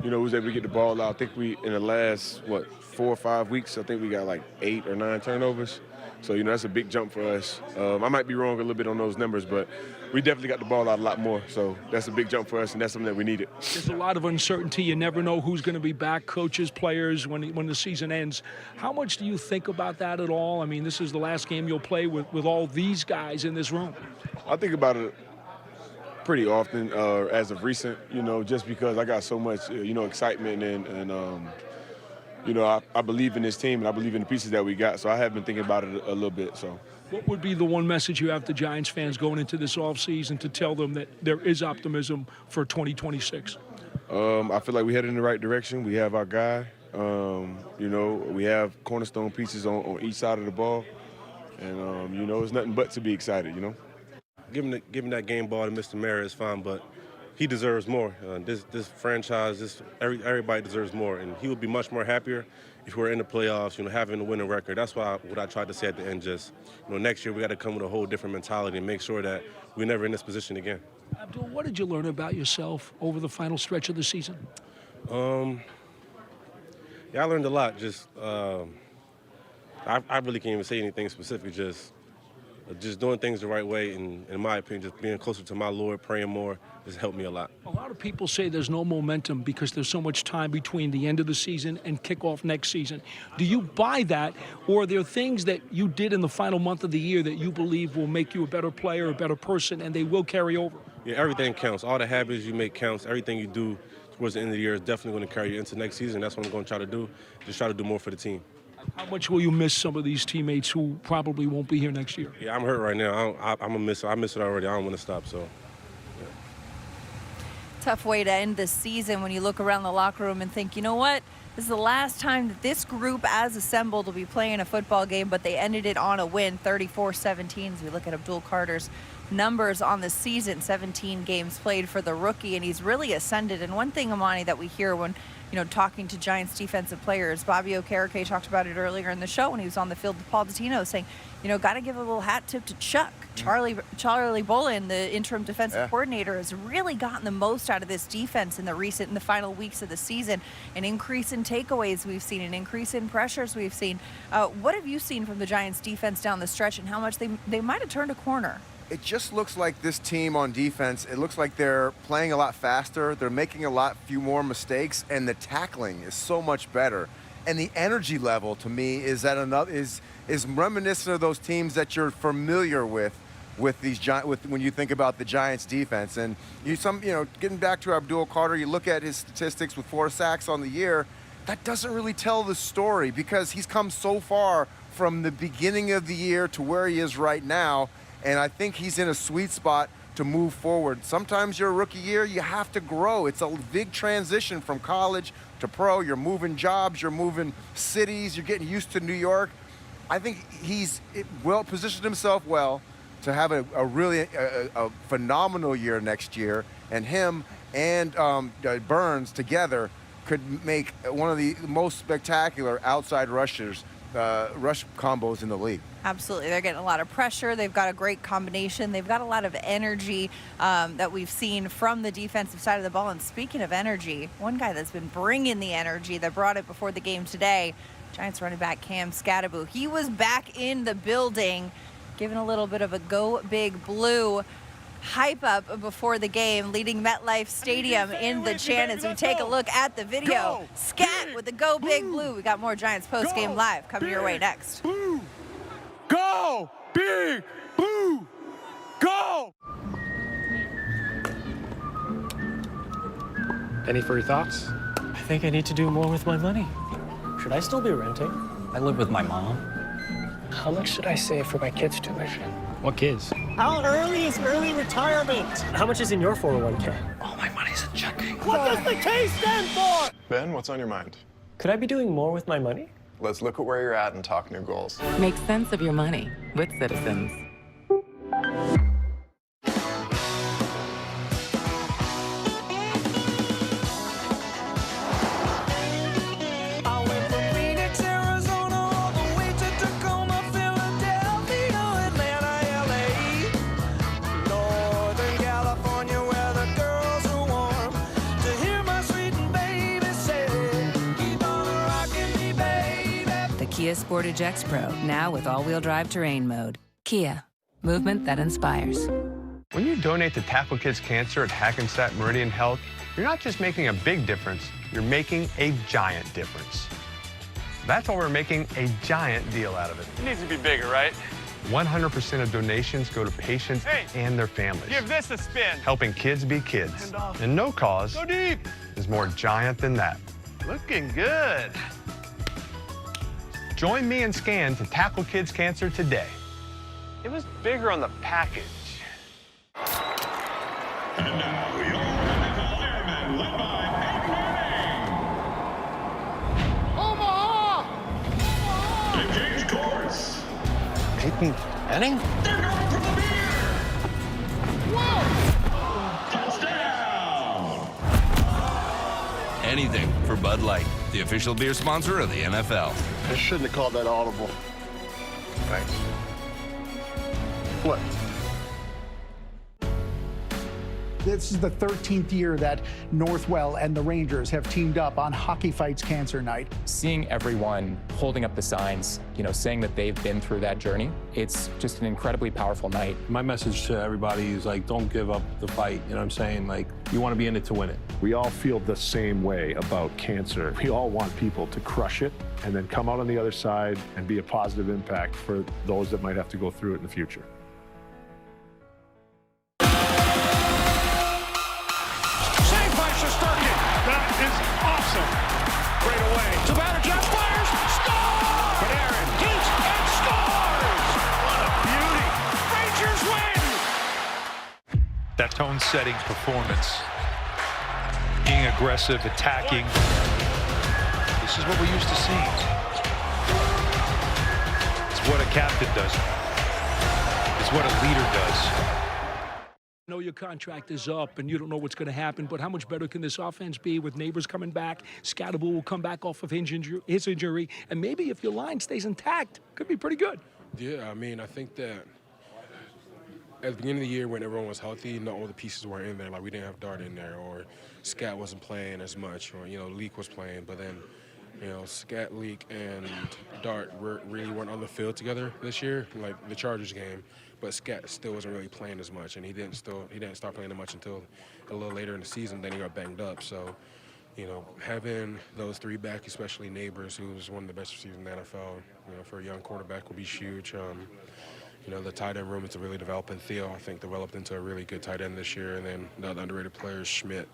We was able to get the ball out. I think we, in the last, 4 or 5 weeks, I think we got like 8 or 9 turnovers. So, that's a big jump for us. I might be wrong a little bit on those numbers, but we definitely got the ball out a lot more. So that's a big jump for us, and that's something that we needed. There's a lot of uncertainty. You never know who's going to be back, coaches, players, when the season ends. How much do you think about that at all? I mean, this is the last game you'll play with all these guys in this room. I think about it pretty often as of recent, just because I got so much, excitement and I believe in this team and I believe in the pieces that we got. So I have been thinking about it a little bit. So, what would be the one message you have to Giants fans going into this offseason to tell them that there is optimism for 2026? I feel like we're headed in the right direction. We have our guy. We have cornerstone pieces on each side of the ball. And, it's nothing but to be excited, Giving that game ball to Mr. Mara is fine, but he deserves more. This franchise, everybody deserves more, and he would be much more happier if we're in the playoffs, having a winning record. That's what I tried to say at the end. Just, next year we got to come with a whole different mentality and make sure that we're never in this position again. Abdul, what did you learn about yourself over the final stretch of the season? I learned a lot. Just, I really can't even say anything specific. Just doing things the right way, and in my opinion, just being closer to my Lord, praying more, has helped me a lot. A lot of people say there's no momentum because there's so much time between the end of the season and kickoff next season. Do you buy that, or are there things that you did in the final month of the year that you believe will make you a better player, a better person, and they will carry over? Yeah, everything counts. All the habits you make counts. Everything you do towards the end of the year is definitely going to carry you into next season. That's what I'm going to try to do, just try to do more for the team. How much will you miss some of these teammates who probably won't be here next year? Yeah, I'm hurt right now. I'm going to miss it. I miss it already. I don't want to stop, so. Yeah. Tough way to end the season when you look around the locker room and think, you know what? This is the last time that this group as assembled will be playing a football game, but they ended it on a win, 34-17, as we look at Abdul Carter's numbers on the season, 17 games played for the rookie, and he's really ascended. And one thing, Amani, that we hear when, talking to Giants defensive players, Bobby Okereke talked about it earlier in the show when he was on the field with Paul Dottino, saying, got to give a little hat tip to Chuck. Charlie Bolin, the interim defensive coordinator, has really gotten the most out of this defense in the final weeks of the season. An increase in takeaways we've seen, an increase in pressures we've seen. What have you seen from the Giants defense down the stretch, and how much they might have turned a corner? It just looks like this team on defense, it looks like they're playing a lot faster. They're making a few more mistakes, and the tackling is so much better. And the energy level, to me, is reminiscent of those teams that you're familiar with when you think about the Giants defense. And getting back to Abdul Carter, you look at his statistics with 4 sacks on the year. That doesn't really tell the story because he's come so far from the beginning of the year to where he is right now. And I think he's in a sweet spot to move forward. Sometimes your rookie year, you have to grow. It's a big transition from college to pro. You're moving jobs, you're moving cities, you're getting used to New York. I think he's positioned himself well to have a really phenomenal year next year. And him and Burns together could make one of the most spectacular outside rush combos in the league. Absolutely. They're getting a lot of pressure. They've got a great combination. They've got a lot of energy that we've seen from the defensive side of the ball. And speaking of energy, one guy that's been bringing the energy, that brought it before the game today, Giants running back Cam Scatterbo. He was back in the building, giving a little bit of a Go Big Blue hype up before the game, leading MetLife Stadium in the chant as we take a look at the video. Scat with the Go Big Blue. We got more Giants postgame live coming your way next. Blue. Go Big Blue. Go! Any further thoughts? I think I need to do more with my money. Should I still be renting? I live with my mom. How much should I save for my kids' tuition? What kids? How early is early retirement? How much is in your 401k? All my money's in checking. What does the K stand for? Ben, what's on your mind? Could I be doing more with my money? Let's look at where you're at and talk new goals. Make sense of your money with Citizens. Kia Sportage X Pro, now with all-wheel drive terrain mode. Kia, movement that inspires. When you donate to Tackle Kids Cancer at Hackensack Meridian Health, you're not just making a big difference, you're making a giant difference. That's why we're making a giant deal out of it. It needs to be bigger, right? 100% of donations go to patients and their families. Give this a spin. Helping kids be kids. And no cause Go deep. is more giant than that. Looking good. Join me and Scan to tackle kids' cancer today. It was bigger on the package. And now your NFL Airmen led by Omaha! And James Courts. Peyton Manning? They're going for the beer! Whoa! Touchdown! Anything for Bud Light, the official beer sponsor of the NFL. I shouldn't have called that audible. Thanks. What? This is the 13th year that Northwell and the Rangers have teamed up on Hockey Fights Cancer Night. Seeing everyone holding up the signs, saying that they've been through that journey, it's just an incredibly powerful night. My message to everybody is don't give up the fight. You know what I'm saying? You want to be in it to win it. We all feel the same way about cancer. We all want people to crush it and then come out on the other side and be a positive impact for those that might have to go through it in the future. That is awesome. Right away. Sabatajak fires. Score! Panarin hits and scores! What a beauty. Rangers win! That tone-setting performance. Being aggressive, attacking. This is what we're used to seeing. It's what a captain does. It's what a leader does. I know your contract is up and you don't know what's going to happen, but how much better can this offense be with Neighbors coming back? Scatterbull will come back off of his injury, and maybe if your line stays intact, could be pretty good. Yeah, I mean, I think that at the beginning of the year when everyone was healthy, not all the pieces were in there. Like, we didn't have Dart in there, or Scat wasn't playing as much, or, Leak was playing, but then, Scat, Leak, and Dart really weren't on the field together this year, like the Chargers game. But Scat still wasn't really playing as much, and he didn't start playing as much until a little later in the season. Then he got banged up. So, having those three back, especially Neighbors, who's one of the best receivers in the NFL, for a young quarterback, will be huge. The tight end room is really developing. Theo, I think, developed into a really good tight end this year, and then the other underrated player is Schmidt.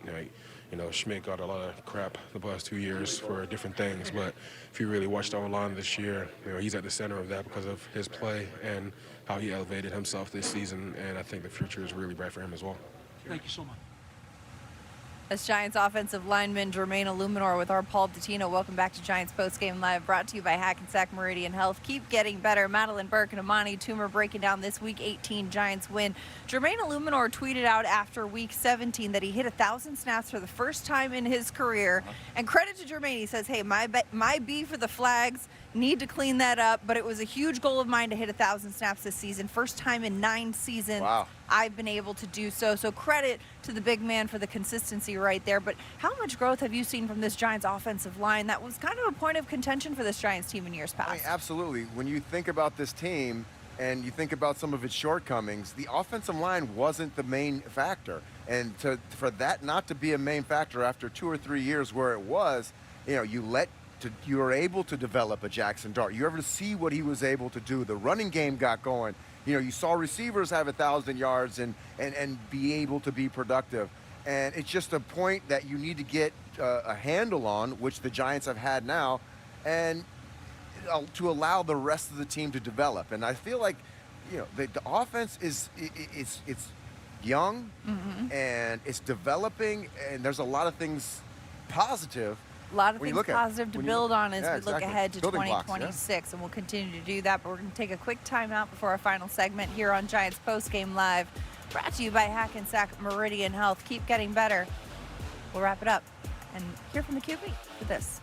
Schmidt got a lot of crap the past 2 years for different things, but if you really watched the O-line this year, he's at the center of that because of his play and how he elevated himself this season, and I think the future is really bright for him as well. Thank you so much. That's Giants offensive lineman Jermaine Illuminor with our Paul Dottino. Welcome back to Giants Postgame Live, brought to you by Hackensack Meridian Health. Keep getting better. Madeline Burke and Amani Toomer breaking down this Week 18 Giants win. Jermaine Illuminor tweeted out after Week 17 that he hit 1,000 snaps for the first time in his career. And credit to Jermaine, he says, hey, my B for the Flags, need to clean that up, but it was a huge goal of mine to hit 1,000 snaps this season. First time in 9 seasons I've been able to do so. So credit to the big man for the consistency right there. But how much growth have you seen from this Giants offensive line that was kind of a point of contention for this Giants team in years past? I mean, absolutely. When you think about this team and you think about some of its shortcomings, the offensive line wasn't the main factor. And for that not to be a main factor after 2 or 3 years where it was, you were able to develop a Jackson Dart. You ever see what he was able to do? The running game got going. You saw receivers have 1,000 yards and be able to be productive. And it's just a point that you need to get a handle on, which the Giants have had now, and to allow the rest of the team to develop. And I feel like, the offense is young and it's developing, and there's a lot of things positive. A lot of things positive to build on as we look ahead to Building 2026, blocks, and we'll continue to do that. But we're going to take a quick timeout before our final segment here on Giants Postgame Live, brought to you by Hackensack Meridian Health. Keep getting better. We'll wrap it up and hear from the QB for this.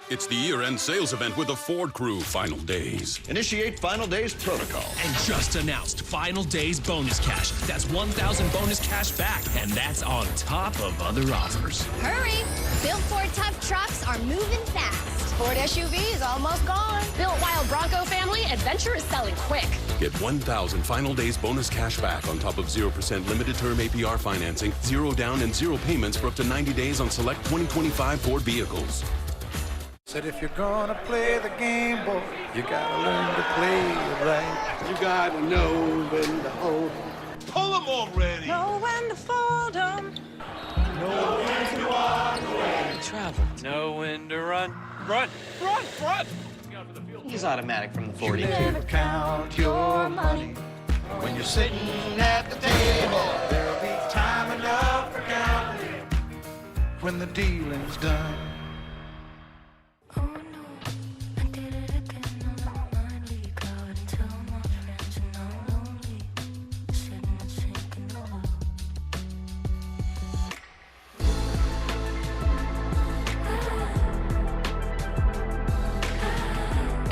It's the year-end sales event with the Ford Crew Final Days. Initiate Final Days protocol. And just announced Final Days bonus cash. That's 1,000 bonus cash back, and that's on top of other offers. Hurry! Built Ford tough trucks are moving fast. Ford SUV is almost gone. Built Wild Bronco family, adventure is selling quick. Get 1,000 Final Days bonus cash back on top of 0% limited term APR financing, 0 down and 0 payments for up to 90 days on select 2025 Ford vehicles. Said if you're gonna play the game, boy, you gotta learn to play it right. You gotta know when to hold 'em. Pull 'em already. Know when to fold 'em. Know when to walk away. Travel. Know when to run. Run! Run! Run! He's automatic from the 40. You never count your money when you're sitting at the table. There'll be time enough for counting when the dealing's done.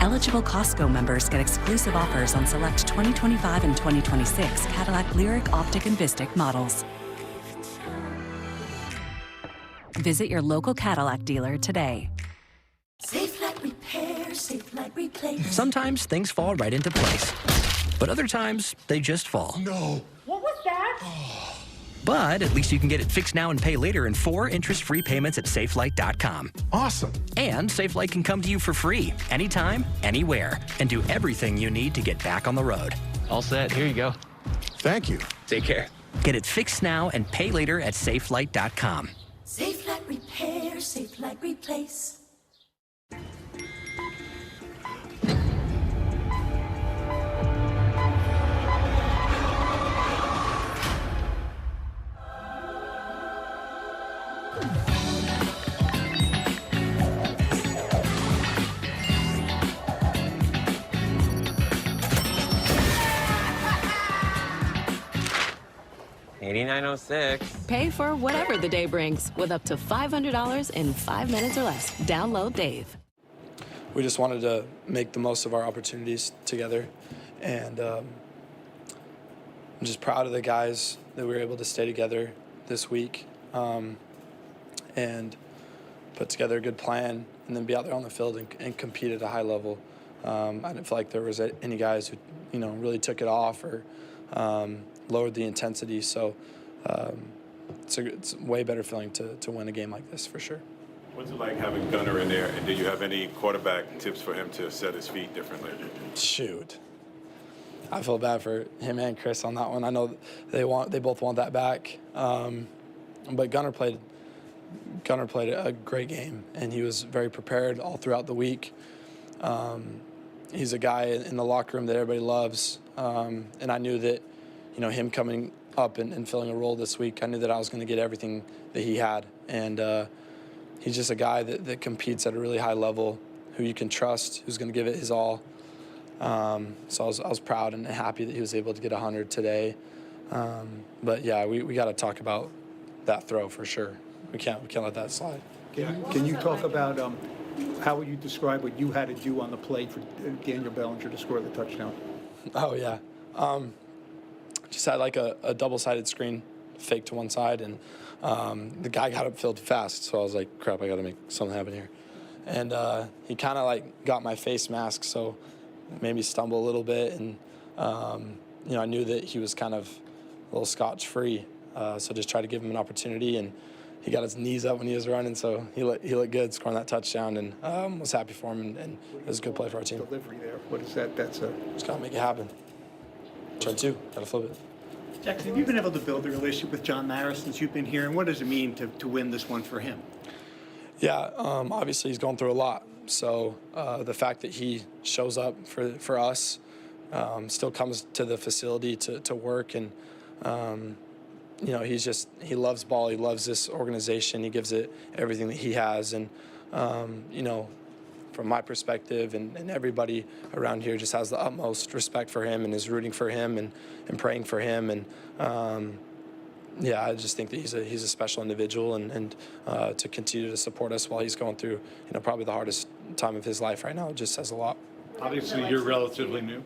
Eligible Costco members get exclusive offers on select 2025 and 2026 Cadillac Lyriq, Optic, and Vistic models. Visit your local Cadillac dealer today. Safe like repair, safe like replace. Sometimes things fall right into place, but other times they just fall. No. What was that? But at least you can get it fixed now and pay later in 4 interest-free payments at SafeLight.com. Awesome. And SafeLight can come to you for free, anytime, anywhere, and do everything you need to get back on the road. All set. Here you go. Thank you. Take care. Get it fixed now and pay later at SafeLight.com. Safe like repair, safe like replace. $89.06. Pay for whatever the day brings with up to $500 in 5 minutes or less. Download Dave. We just wanted to make the most of our opportunities together. And I'm just proud of the guys that we were able to stay together this week and put together a good plan and then be out there on the field and compete at a high level. I didn't feel like there was any guys who, really took it off or lowered the intensity. So it's a way better feeling to win a game like this for sure. What's it like having Gunner in there, and do you have any quarterback tips for him to set his feet differently? Shoot. I feel bad for him and Chris on that one. I know they both want that back. But Gunner played a great game, and he was very prepared all throughout the week. He's a guy in the locker room that everybody loves, and I knew that, him coming up and filling a role this week, I knew that I was going to get everything that he had. And he's just a guy that competes at a really high level, who you can trust, who's going to give it his all. So I was proud and happy that he was able to get 100 today. But yeah, we got to talk about that throw for sure. We can't let that slide. Can you talk about how would you describe what you had to do on the play for Daniel Bellinger to score the touchdown? Oh yeah, just had like a double-sided screen, fake to one side, and the guy got upfield fast. So I was like, crap, I got to make something happen here. And he kind of like got my face mask, so made me stumble a little bit. And I knew that he was kind of a little scotch-free, so just tried to give him an opportunity. And he got his knees up when he was running, so he looked good scoring that touchdown, and was happy for him, and it was a good play for our team. Delivery there. What is that? That's a... Just got to make it happen. Turn two, got to flip it. Jackson, have you been able to build a relationship with John Maris since you've been here, and what does it mean to win this one for him? Yeah, obviously he's going through a lot, so the fact that he shows up for us, still comes to the facility to work, and he loves ball. He loves this organization. He gives it everything that he has. And, from my perspective and everybody around here just has the utmost respect for him and is rooting for him and praying for him. And, I just think that he's a special individual, and to continue to support us while he's going through, probably the hardest time of his life right now, it just says a lot. Obviously, you're relatively new.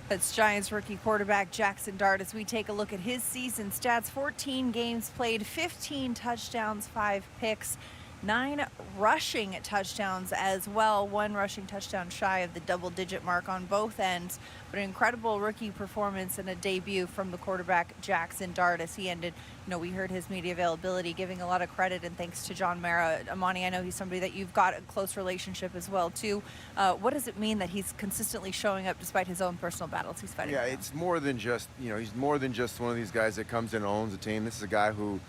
That's Giants rookie quarterback Jackson Dart as we take a look at his season stats. 14 games played, 15 touchdowns, 5 picks, 9 rushing touchdowns as well. 1 rushing touchdown shy of the double-digit mark on both ends. But an incredible rookie performance and a debut from the quarterback Jackson Dart as he ended. We heard his media availability, giving a lot of credit and thanks to John Mara. Amani, I know he's somebody that you've got a close relationship as well, too. What does it mean that he's consistently showing up despite his own personal battles he's fighting? Yeah, it's more than just, he's more than just one of these guys that comes in and owns a team. This is a guy who,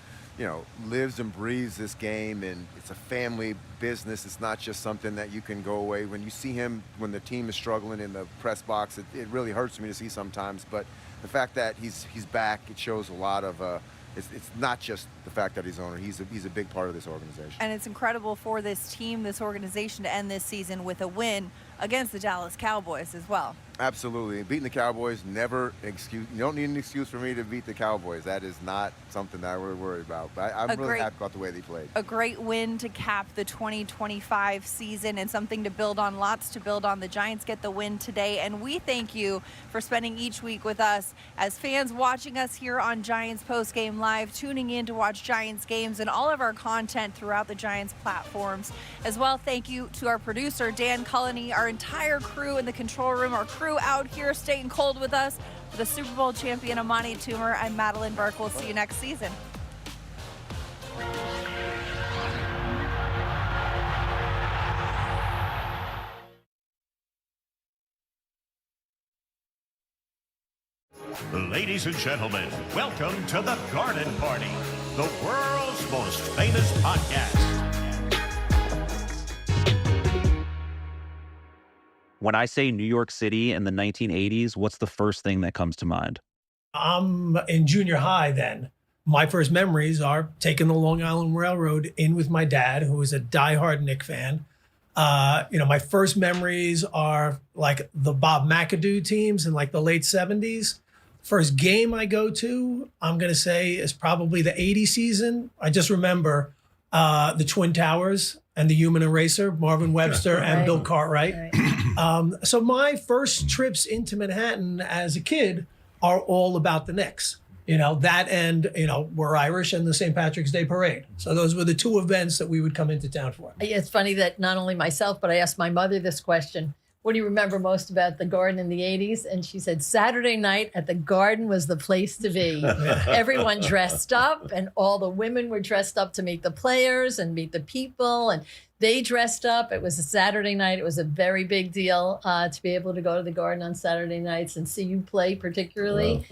lives and breathes this game, and it's a family business. It's not just something that you can go away. When you see him, when the team is struggling in the press box, it really hurts me to see sometimes. But the fact that he's back, it shows a lot of, it's not just the fact that he's owner. He's a big part of this organization. And it's incredible for this team, this organization, to end this season with a win against the Dallas Cowboys as well. Absolutely. Beating the Cowboys, never excuse. You don't need an excuse for me to beat the Cowboys. That is not something that we're worried about. But I'm really happy about the way they played. A great win to cap the 2025 season and something to build on, lots to build on. The Giants get the win today, and we thank you for spending each week with us as fans watching us here on Giants Postgame Live, tuning in to watch Giants games and all of our content throughout the Giants platforms. As well, thank you to our producer, Dan Culleny, our entire crew in the control room, our crew out here staying cold with us. For the Super Bowl champion Amani Toomer, I'm Madeline Burke. We'll see you next season. Ladies and gentlemen, welcome to the Garden Party, the world's most famous podcast. When I say New York City in the 1980s, what's the first thing that comes to mind? I'm in junior high then. My first memories are taking the Long Island Railroad in with my dad, who was a diehard Knick fan. My first memories are like the Bob McAdoo teams in like the late 70s. First game I go to, I'm going to say, is probably the 80 season. I just remember the Twin Towers and the Human Eraser, Marvin Webster and Bill Cartwright. So my first trips into Manhattan as a kid are all about the Knicks. That and, we're Irish and the St. Patrick's Day Parade. So those were the two events that we would come into town for. It's funny that not only myself, but I asked my mother this question. What do you remember most about the Garden in the 80s? And she said Saturday night at the Garden was the place to be. Everyone dressed up, and all the women were dressed up to meet the players and meet the people. And they dressed up. It was a Saturday night. It was a very big deal to be able to go to the Garden on Saturday nights and see you play particularly. Wow.